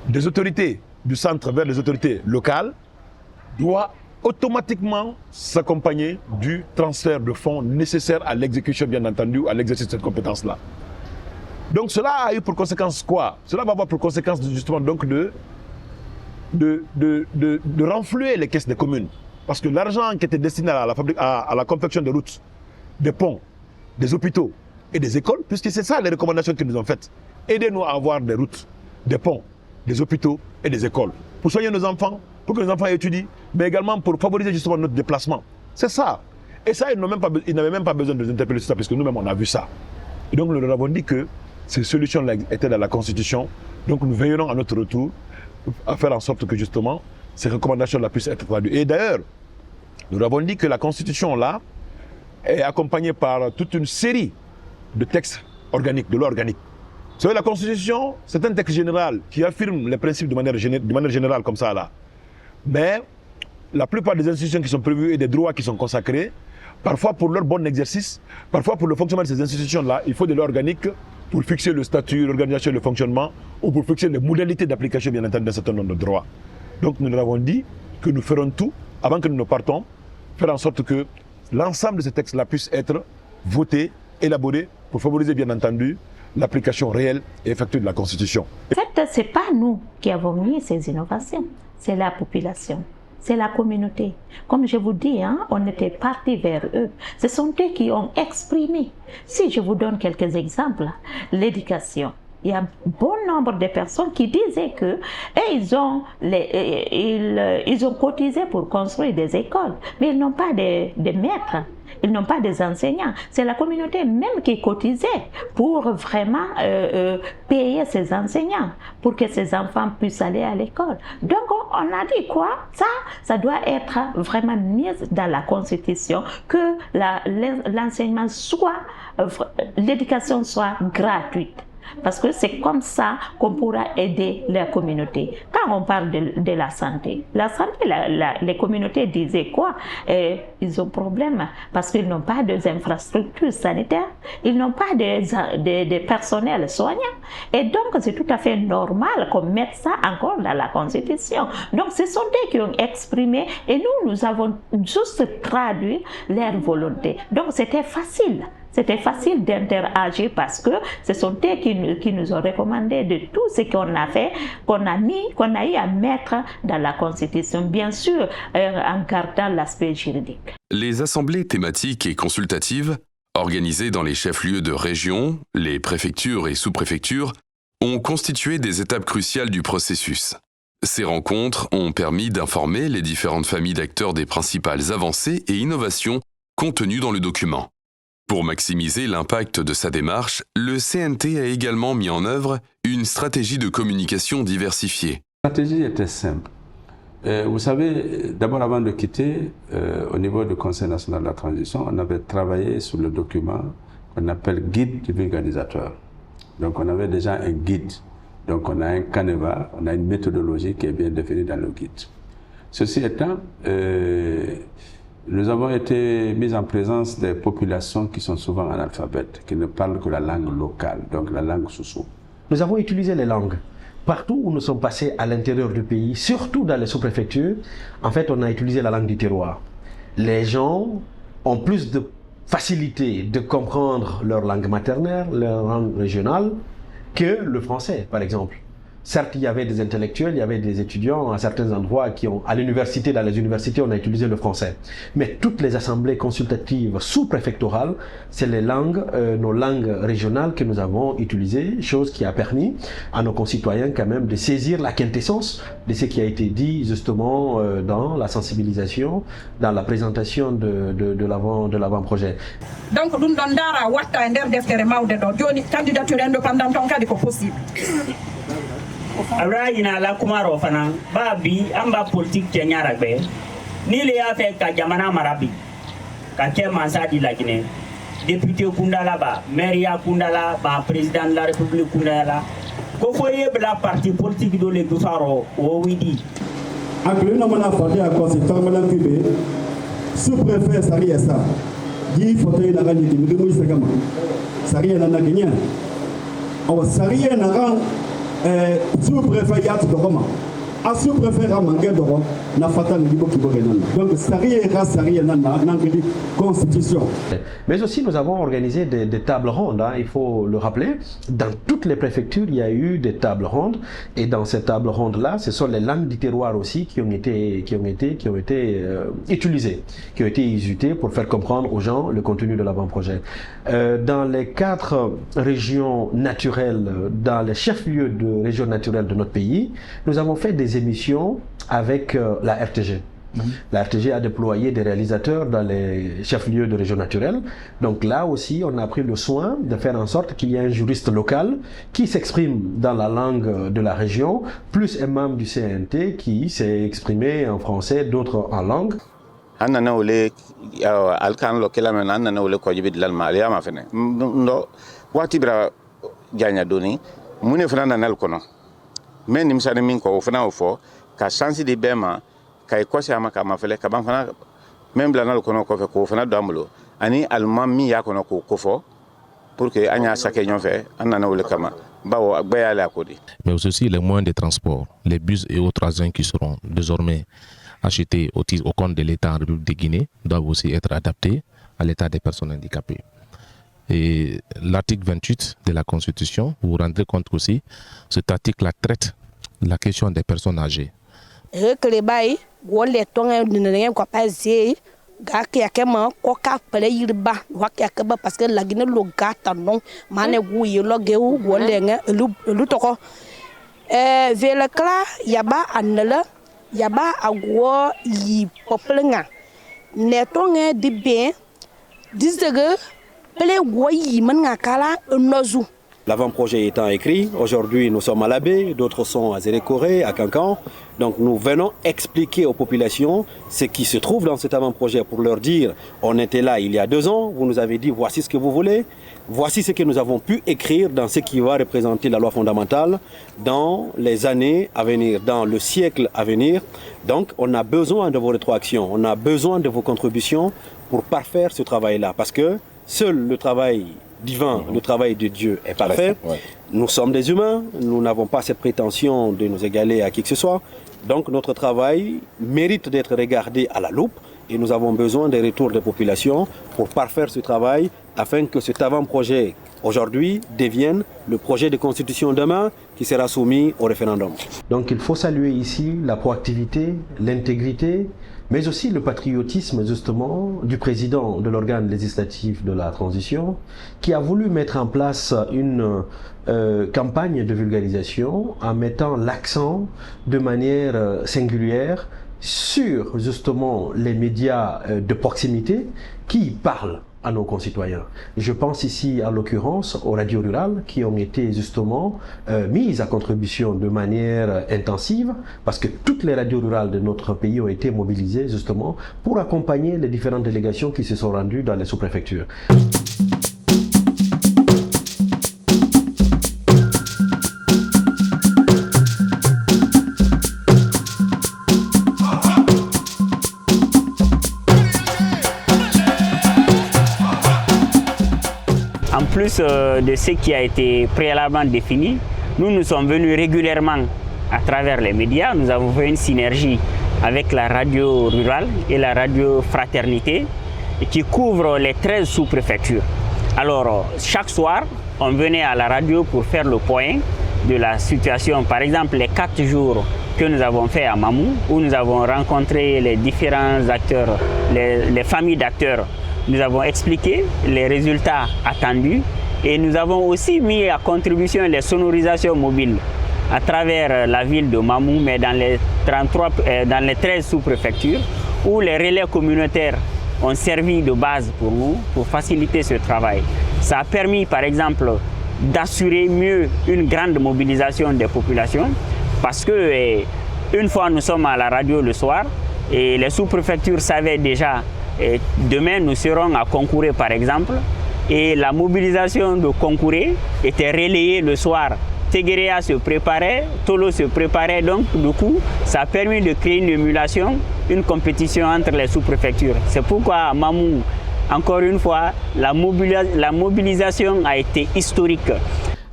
des autorités du centre vers les autorités locales doit automatiquement s'accompagner du transfert de fonds nécessaires à l'exécution, bien entendu, à l'exercice de cette compétence-là. Donc cela a eu pour conséquence quoi? Cela va avoir pour conséquence justement donc de renflouer les caisses des communes. Parce que l'argent qui était destiné à la confection des routes, des ponts, des hôpitaux et des écoles, puisque c'est ça les recommandations qu'ils nous ont faites, aidez-nous à avoir des routes, des ponts, des hôpitaux et des écoles. Pour soigner nos enfants, pour que nos enfants étudient, mais également pour favoriser justement notre déplacement. C'est ça. Et ça, ils n'avaient même pas besoin de nous interpeller sur ça, parce que nous-mêmes, on a vu ça. Et donc, nous leur avons dit que ces solutions-là étaient dans la Constitution. Donc, nous veillerons à notre retour à faire en sorte que justement, ces recommandations-là puissent être traduites. Et d'ailleurs, nous leur avons dit que la Constitution-là est accompagnée par toute une série de textes organiques, de lois organiques. Vous savez, la Constitution, c'est un texte général qui affirme les principes de manière générale comme ça là. Mais la plupart des institutions qui sont prévues et des droits qui sont consacrés, parfois pour leur bon exercice, parfois pour le fonctionnement de ces institutions-là, il faut des lois organiques pour fixer le statut, l'organisation et le fonctionnement, ou pour fixer les modalités d'application, bien entendu, d'un certain nombre de droits. Donc nous leur avons dit que nous ferons tout, avant que nous ne partons, faire en sorte que l'ensemble de ces textes-là puissent être votés, élaborés, pour favoriser, bien entendu, l'application réelle et effective de la Constitution. En fait, ce n'est pas nous qui avons mis ces innovations, c'est la population, c'est la communauté. Comme je vous dis, on était parti vers eux. Ce sont eux qui ont exprimé. Si je vous donne quelques exemples, l'éducation. Il y a un bon nombre de personnes qui disaient que ils ont cotisé pour construire des écoles, mais ils n'ont pas de maîtres, ils n'ont pas des enseignants. C'est la communauté même qui cotisait pour vraiment payer ces enseignants, pour que ces enfants puissent aller à l'école. Donc on a dit quoi? Ça doit être vraiment mis dans la Constitution, que l'enseignement soit, l'éducation soit gratuite. Parce que c'est comme ça qu'on pourra aider la communauté. Quand on parle de la santé, les communautés disaient quoi? Ils ont problème parce qu'ils n'ont pas d'infrastructures sanitaires, ils n'ont pas de personnel soignant. Et donc, c'est tout à fait normal qu'on mette ça encore dans la Constitution. Donc, ce sont eux qui ont exprimé et nous avons juste traduit leur volonté. Donc, c'était facile. C'était facile d'interagir parce que ce sont eux qui nous ont recommandé de tout ce qu'on a fait, qu'on a eu à mettre dans la Constitution, bien sûr, en gardant l'aspect juridique. Les assemblées thématiques et consultatives, organisées dans les chefs-lieux de région, les préfectures et sous-préfectures, ont constitué des étapes cruciales du processus. Ces rencontres ont permis d'informer les différentes familles d'acteurs des principales avancées et innovations contenues dans le document. Pour maximiser l'impact de sa démarche, le CNT a également mis en œuvre une stratégie de communication diversifiée. La stratégie était simple. Vous savez, d'abord avant de quitter, au niveau du Conseil national de la transition, on avait travaillé sur le document qu'on appelle guide du vulgarisateur. Donc on avait déjà un guide. Donc on a un canevas, on a une méthodologie qui est bien définie dans le guide. Ceci étant, nous avons été mis en présence des populations qui sont souvent analphabètes, qui ne parlent que la langue locale, donc la langue soussou. Nous avons utilisé les langues. Partout où nous sommes passés à l'intérieur du pays, surtout dans les sous-préfectures, en fait, on a utilisé la langue du terroir. Les gens ont plus de facilité de comprendre leur langue maternelle, leur langue régionale, que le français, par exemple. Certes, il y avait des intellectuels, il y avait des étudiants à certains endroits qui ont, à l'université, dans les universités, on a utilisé le français. Mais toutes les assemblées consultatives sous-préfectorales, c'est les langues, nos langues régionales que nous avons utilisées, chose qui a permis à nos concitoyens quand même de saisir la quintessence de ce qui a été dit justement dans la sensibilisation, dans la présentation de l'avant-projet. Donc, nous avons candidature indépendante en cas de possible. Abra ina la kumaro fana ba bi amba politique kenyara be ni le ya fe ka jamana marabi Kaké Mansa de la Guinée, député Kundala, maire Kundala, président de la République Kundala, Kofoye la parti politique de l'Egufaro, Owidi. Après nous avons parlé à quoi c'est Tamala Kibé, sous-préfet Sari Essa, dit fauteuil n'a gagné, mais de Sagama. Sari n'a gagné. Alors Sari n'a gagné, sous-préfet Yat de Roma. A sous-préfet à Mangué de Roma, n'a fatal niveau qui va donc Sari n'a constitution. Mais aussi nous avons organisé des tables rondes, hein, il faut le rappeler. Dans toutes les préfectures, il y a eu des tables rondes. Et dans ces tables rondes-là, ce sont les langues du terroir aussi qui ont été utilisées, qui ont été usitées pour faire comprendre aux gens le contenu de l'avant-projet. Dans les 4 régions naturelles, dans les chefs-lieux de régions naturelles de notre pays, nous avons fait des émissions avec la RTG. La RTG a déployé des réalisateurs dans les chefs-lieux de région naturelle. Donc là aussi, on a pris le soin de faire en sorte qu'il y ait un juriste local qui s'exprime dans la langue de la région, plus un membre du CNT qui s'est exprimé en français, d'autres en langue. kay kosi ama kama fele kaban fana même bla na ko no ko fe ko fana damlo ani alman mi ya ko no ko fo pour que anya sake nyon fe anana wole kama bawo bayale akodi. Mais aussi les moyens de transport, les bus et autres agents qui seront désormais achetés au compte de l'État en République de Guinée doivent aussi être adaptés à l'état des personnes handicapées. Et l'article 28 de la Constitution, vous vous rendrez compte aussi, cet article traite la question des personnes âgées. Parce que la Guinée le gâte non mané gouye lo geu golenga lu toko vele kla yaba anela yaba agwo yi poplenga ne tonga di bien disege pele goyi man ngakala nozu. L'avant-projet étant écrit, aujourd'hui nous sommes à Labé, d'autres sont à Zérékoré, à Cancan. Donc nous venons expliquer aux populations ce qui se trouve dans cet avant-projet pour leur dire on était là il y a 2 ans, vous nous avez dit voici ce que vous voulez, voici ce que nous avons pu écrire dans ce qui va représenter la loi fondamentale dans les années à venir, dans le siècle à venir. Donc on a besoin de vos rétroactions, on a besoin de vos contributions pour parfaire ce travail-là parce que seul le travail divin, le travail de Dieu est parfait. Nous sommes des humains, nous n'avons pas cette prétention de nous égaler à qui que ce soit. Donc notre travail mérite d'être regardé à la loupe et nous avons besoin des retours des populations pour parfaire ce travail afin que cet avant-projet aujourd'hui devienne le projet de constitution demain qui sera soumis au référendum. Donc il faut saluer ici la proactivité, l'intégrité, mais aussi le patriotisme justement du président de l'organe législatif de la transition qui a voulu mettre en place une campagne de vulgarisation en mettant l'accent de manière singulière sur justement les médias de proximité qui parlent à nos concitoyens. Je pense ici, en l'occurrence, aux radios rurales qui ont été justement mises à contribution de manière intensive parce que toutes les radios rurales de notre pays ont été mobilisées justement pour accompagner les différentes délégations qui se sont rendues dans les sous-préfectures. En plus de ce qui a été préalablement défini, nous sommes venus régulièrement à travers les médias. Nous avons fait une synergie avec la radio rurale et la radio fraternité qui couvre les 13 sous-préfectures. Alors, chaque soir, on venait à la radio pour faire le point de la situation. Par exemple, les 4 jours que nous avons fait à Mamou, où nous avons rencontré les différents acteurs, les familles d'acteurs. Nous avons expliqué les résultats attendus et nous avons aussi mis à contribution les sonorisations mobiles à travers la ville de Mamou, mais dans les 13 sous-préfectures, où les relais communautaires ont servi de base pour nous, pour faciliter ce travail. Ça a permis, par exemple, d'assurer mieux une grande mobilisation des populations, parce que une fois nous sommes à la radio le soir, et les sous-préfectures savaient déjà Et demain, nous serons à Concouré, par exemple, et la mobilisation de Concouré était relayée le soir. Teguéréa se préparait, Tolo se préparait, donc du coup, ça a permis de créer une émulation, une compétition entre les sous-préfectures. C'est pourquoi à Mamou, encore une fois, la mobilisation a été historique.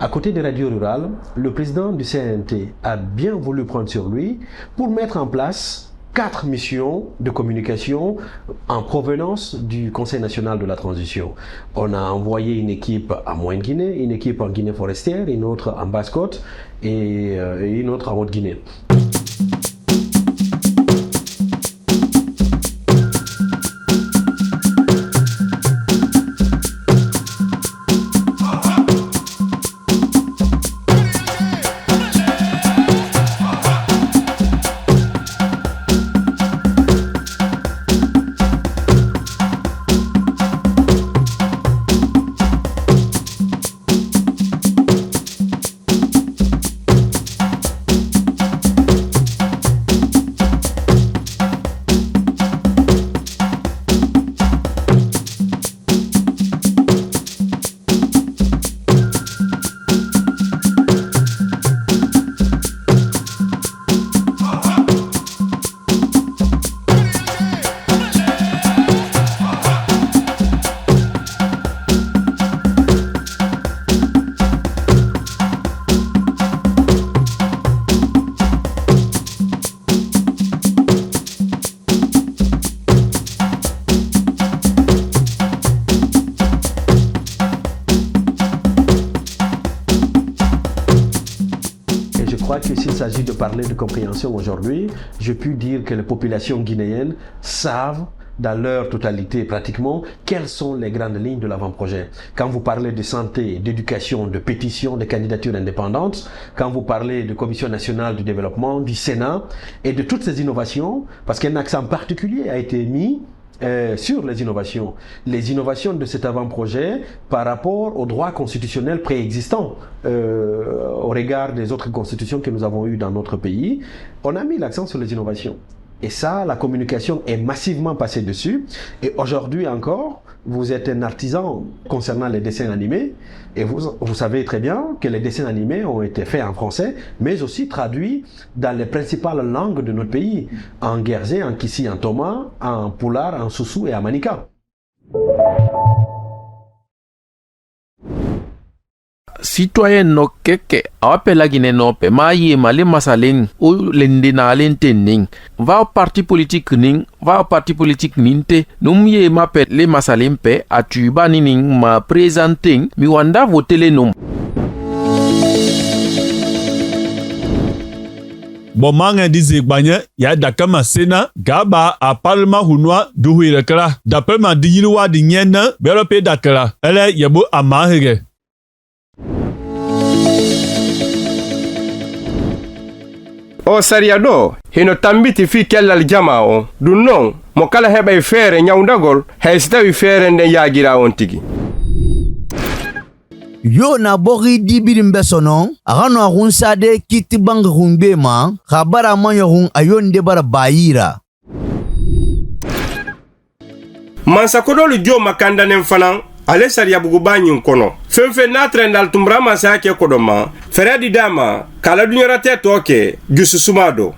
À côté des radios rurales, le président du CNT a bien voulu prendre sur lui pour mettre en place 4 missions de communication en provenance du Conseil national de la transition. On a envoyé une équipe à Moyenne-Guinée, une équipe en Guinée forestière, une autre en Basse-Côte et une autre en Haute-Guinée. S'il s'agit de parler de compréhension aujourd'hui, je peux dire que les populations guinéennes savent dans leur totalité pratiquement quelles sont les grandes lignes de l'avant-projet. Quand vous parlez de santé, d'éducation, de pétition, de candidatures indépendantes, quand vous parlez de Commission nationale du développement, du Sénat et de toutes ces innovations, parce qu'un accent particulier a été mis sur les innovations de cet avant-projet par rapport aux droits constitutionnels préexistants au regard des autres constitutions que nous avons eues dans notre pays. On a mis l'accent sur les innovations. Et ça, la communication est massivement passée dessus. Et aujourd'hui encore, vous êtes un artisan concernant les dessins animés. Et vous savez très bien que les dessins animés ont été faits en français, mais aussi traduits dans les principales langues de notre pays. En Guérzé, en Kissi, en Toma, en Pulaar, en Soussou et en Manika. Citoyen no keke awape la Guinée no pe ma ye male masaleng ou lende na lente ning va au parti politique ning va au parti politique ninte num ye ma pe le masaleng pe atuba ning ma présenting mi wanda voter le num bon manga dizi gbanye ya dakama sena gaba a parlement hunwa duhui rekla d'après ma diyiwa di nyena berope dakla ele yebo amahege. O sariado hino tambiti fi kellal jamao dun non mo kala heɓay feere nyawdagol hay so tawi feere nde yaagira on tigi yo na bogi dibirin besono agano agunsade kiti bang hungbema khabara manyo ayonde bara bayira mansa kodolu jo makandanen fanan ale sariya bugu banyin kono fenfe natre ndal tumbra mansa ke kodoma feradi dama kala dunyarate toke gusu sumado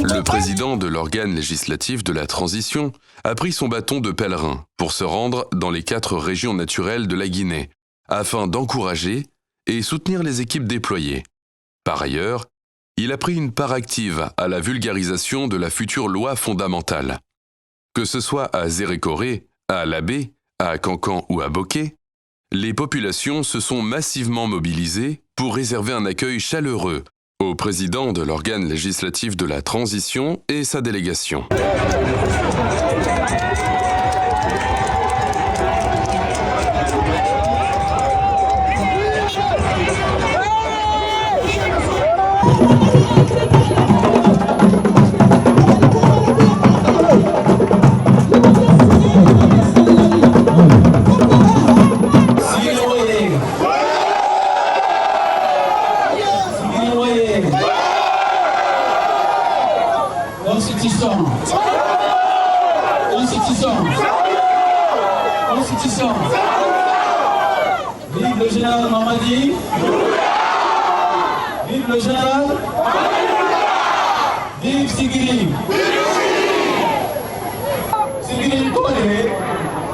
Le président de l'organe législatif de la transition a pris son bâton de pèlerin pour se rendre dans les 4 régions naturelles de la Guinée, afin d'encourager et soutenir les équipes déployées. Par ailleurs, il a pris une part active à la vulgarisation de la future loi fondamentale. Que ce soit à Zérékoré, à Labé, à Cancan ou à Boké, les populations se sont massivement mobilisées pour réserver un accueil chaleureux au président de l'organe législatif de la transition et sa délégation. Constitution. Vive le général Mamadi. Vive le général. Vive Sigiri. Sigiri Kone.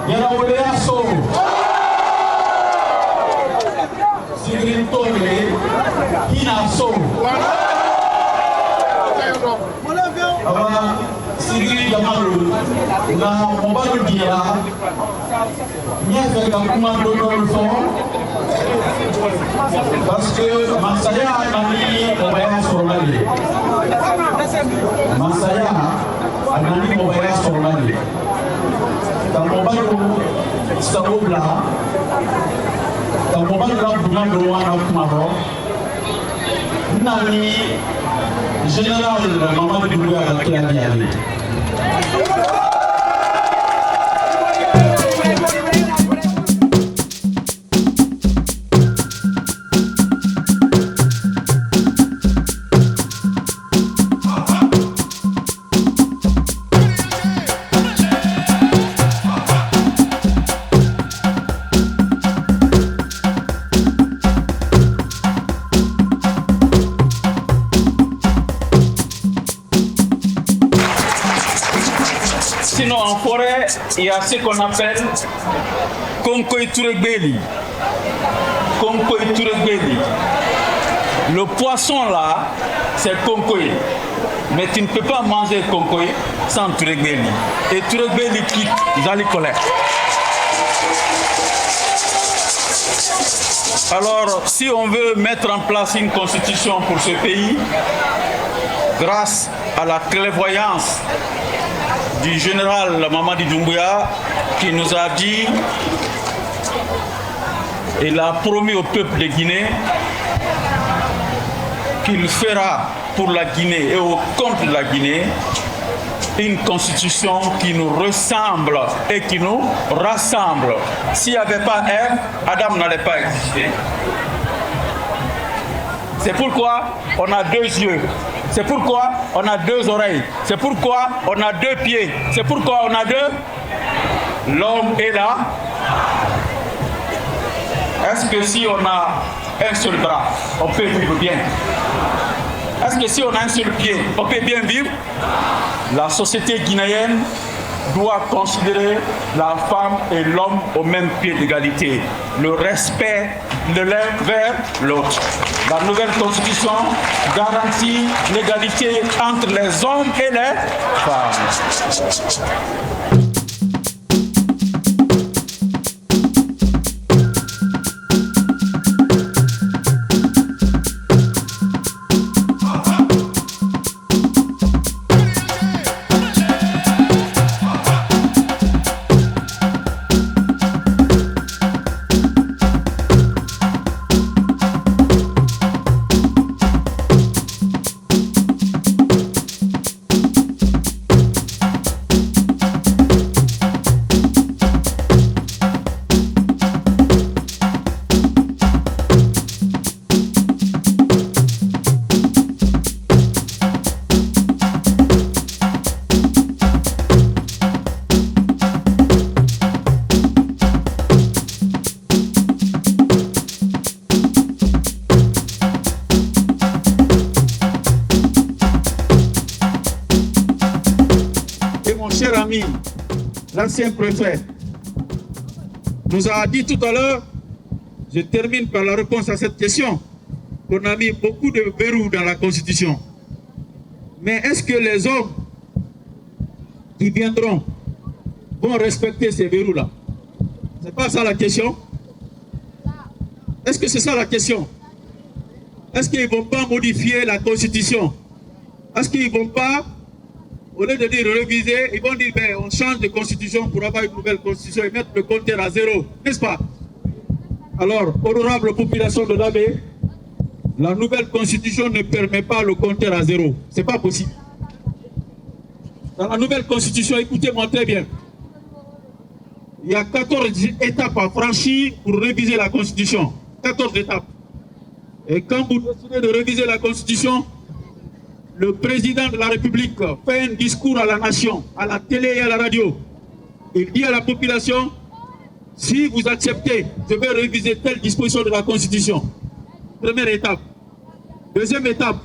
Yanaolea So. Sigiri Kone. Hina So. Sigiri Yamalu. Na Mobalu Dia. Nya kuma dono so parce que Masaya anani mobaya sormali Masaya anani mobaya sormali tamobalu sabobla tamobalu la do wana kuma ro nani général Mamadou Doumbouya la kiani. Sinon, en forêt, il y a ce qu'on appelle Konkoy Touregbeli. Konkoy Touregbeli. Le poisson là, c'est Konkoy. Mais tu ne peux pas manger Konkoy sans Touregbeli. Et Touregbeli quitte Zali Colère. Alors, si on veut mettre en place une constitution pour ce pays, grâce à la clairvoyance du général Mamadi Doumbouya qui nous a dit, il a promis au peuple de Guinée qu'il fera pour la Guinée et au compte de la Guinée une constitution qui nous ressemble et qui nous rassemble. S'il n'y avait pas Ève, Adam n'allait pas exister. C'est pourquoi on a deux yeux. C'est pourquoi on a deux oreilles. C'est pourquoi on a deux pieds. C'est pourquoi on a deux. L'homme est là. Est-ce que si on a un seul bras, on peut vivre bien? Est-ce que si on a un seul pied, on peut bien vivre? La société guinéenne doit considérer la femme et l'homme au même pied d'égalité. Le respect de l'un vers l'autre. La nouvelle constitution garantit l'égalité entre les hommes et les femmes. L'ancien préfet nous a dit tout à l'heure, je termine par la réponse à cette question, qu'on a mis beaucoup de verrous dans la Constitution. Mais est-ce que les hommes qui viendront vont respecter ces verrous-là? C'est pas ça la question? Est-ce que c'est ça la question? est-ce qu'ils ne vont pas modifier la Constitution? Est-ce qu'ils ne vont pas, au lieu de dire réviser, ils vont dire ben, on change de Constitution pour avoir une nouvelle Constitution et mettre le compteur à 0, n'est-ce pas? Alors, honorable population de l'Abbé, la nouvelle Constitution ne permet pas le compteur à 0. Ce n'est pas possible. Dans la nouvelle Constitution, écoutez-moi très bien, il y a 14 étapes à franchir pour réviser la Constitution. 14 étapes. Et quand vous décidez de réviser la Constitution, le président de la République fait un discours à la nation, à la télé et à la radio. Il dit à la population, si vous acceptez, je vais réviser telle disposition de la Constitution. Première étape. Deuxième étape,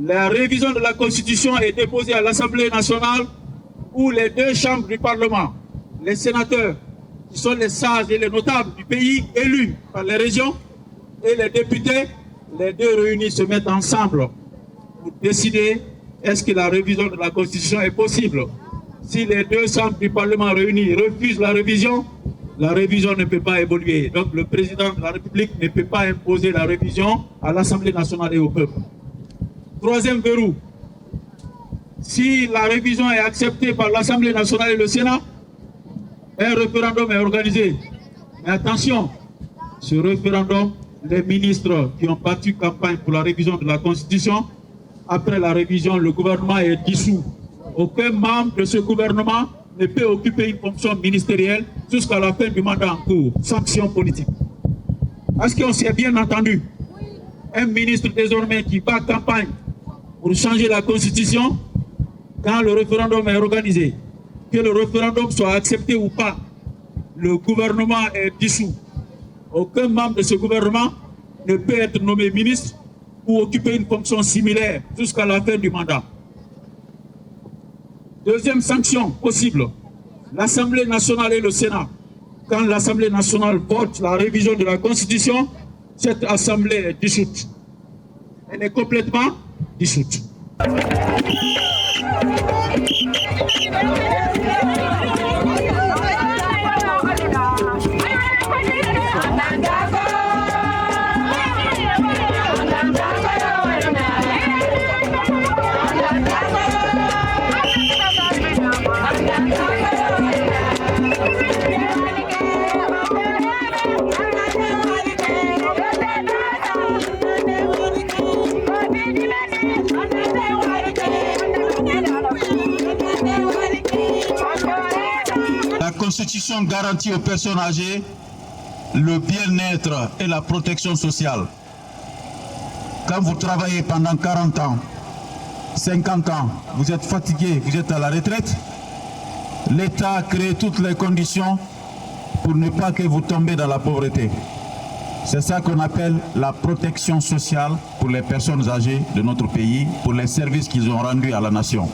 la révision de la Constitution est déposée à l'Assemblée nationale où les deux chambres du Parlement, les sénateurs, qui sont les sages et les notables du pays élus par les régions, et les députés, les deux réunis se mettent ensemble pour décider est-ce que la révision de la Constitution est possible. Si les deux chambres du Parlement réunis refusent la révision ne peut pas évoluer. Donc le président de la République ne peut pas imposer la révision à l'Assemblée nationale et au peuple. Troisième verrou, si la révision est acceptée par l'Assemblée nationale et le Sénat, un référendum est organisé. Mais attention, ce référendum, les ministres qui ont battu campagne pour la révision de la Constitution, après la révision, le gouvernement est dissous. Aucun membre de ce gouvernement ne peut occuper une fonction ministérielle jusqu'à la fin du mandat en cours. Sanction politique. Est-ce qu'on s'est bien entendu? Un ministre désormais qui bat campagne pour changer la Constitution, quand le référendum est organisé, que le référendum soit accepté ou pas, le gouvernement est dissous. Aucun membre de ce gouvernement ne peut être nommé ministre ou occuper une fonction similaire jusqu'à la fin du mandat. Deuxième sanction possible, l'Assemblée nationale et le Sénat. Quand l'Assemblée nationale vote la révision de la Constitution, cette Assemblée est dissoute. Elle est complètement dissoute. La Constitution garantit aux personnes âgées le bien-être et la protection sociale. Quand vous travaillez pendant 40 ans, 50 ans, vous êtes fatigué, vous êtes à la retraite, l'État crée toutes les conditions pour ne pas que vous tombez dans la pauvreté. C'est ça qu'on appelle la protection sociale pour les personnes âgées de notre pays, pour les services qu'ils ont rendus à la nation.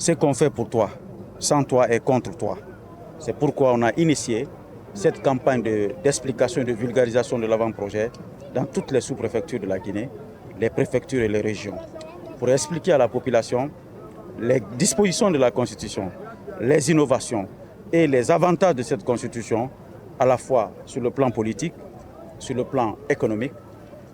Ce qu'on fait pour toi, sans toi et contre toi. C'est pourquoi on a initié cette campagne d'explication et de vulgarisation de l'avant-projet dans toutes les sous-préfectures de la Guinée, les préfectures et les régions, pour expliquer à la population les dispositions de la Constitution, les innovations et les avantages de cette Constitution, à la fois sur le plan politique, sur le plan économique,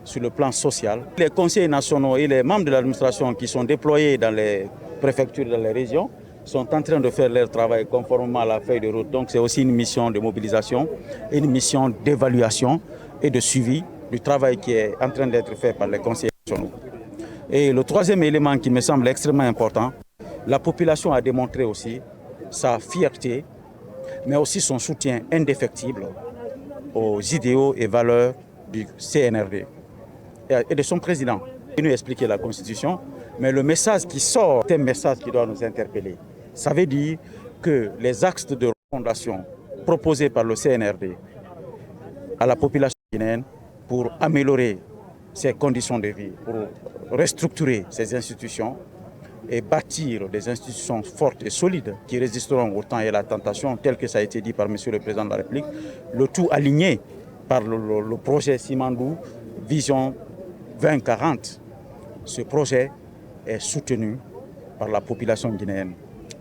sur le plan social. Les conseillers nationaux et les membres de l'administration qui sont déployés dans les préfectures, dans les régions, sont en train de faire leur travail conformément à la feuille de route. Donc c'est aussi une mission de mobilisation, une mission d'évaluation et de suivi du travail qui est en train d'être fait par les conseillers nationaux. Et le troisième élément qui me semble extrêmement important, la population a démontré aussi sa fierté, mais aussi son soutien indéfectible aux idéaux et valeurs du CNRD et de son président. Il nous expliquer la Constitution, mais le message qui sort est un message qui doit nous interpeller. Ça veut dire que les axes de refondation proposés par le CNRD à la population guinéenne pour améliorer ses conditions de vie, pour restructurer ses institutions, et bâtir des institutions fortes et solides qui résisteront au temps et à la tentation, tel que ça a été dit par M. le Président de la République, le tout aligné par le projet Simandou Vision 2040. Ce projet est soutenu par la population guinéenne.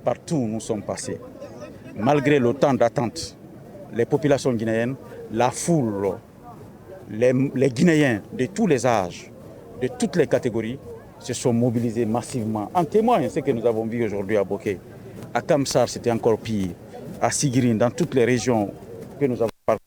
Partout où nous sommes passés, malgré le temps d'attente, les populations guinéennes, la foule, les Guinéens de tous les âges, de toutes les catégories, se sont mobilisés massivement. En témoigne ce que nous avons vu aujourd'hui à Boké. À Kamsar, c'était encore pire. À Sigirine, dans toutes les régions que nous avons parlé,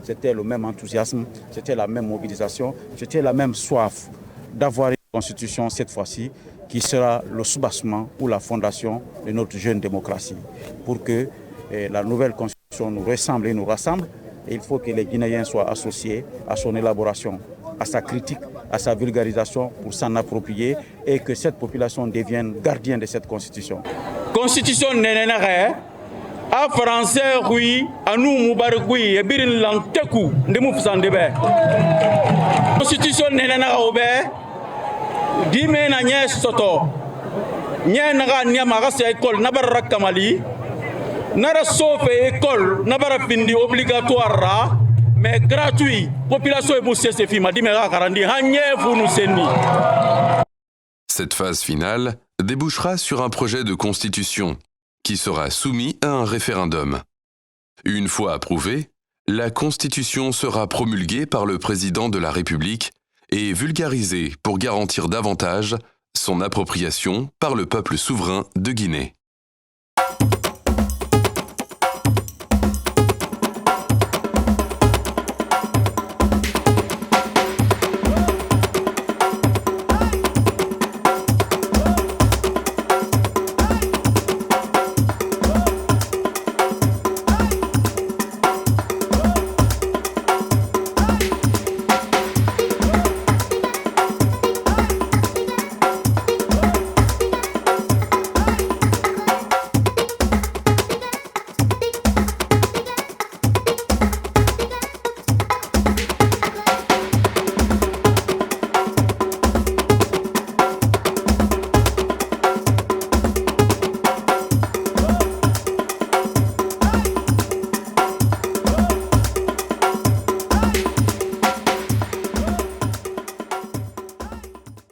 c'était le même enthousiasme, c'était la même mobilisation, c'était la même soif d'avoir une constitution cette fois-ci qui sera le soubassement ou la fondation de notre jeune démocratie. Pour que la nouvelle constitution nous ressemble et nous rassemble, il faut que les Guinéens soient associés à son élaboration, à sa critique, à sa vulgarisation pour s'en approprier et que cette population devienne gardien de cette constitution. Constitution nénénare, à français oui, à nous Moubarak oui, et birin lanteku, de moufsandebe. Constitution nénénare obé, dime na nye soto, nye naga nyama c'est école, nabara kamali, nara sauf école, nabara findi obligatoire. Mais gratuit, population Cette phase finale débouchera sur un projet de constitution qui sera soumis à un référendum. Une fois approuvé, la constitution sera promulguée par le président de la République et vulgarisée pour garantir davantage son appropriation par le peuple souverain de Guinée.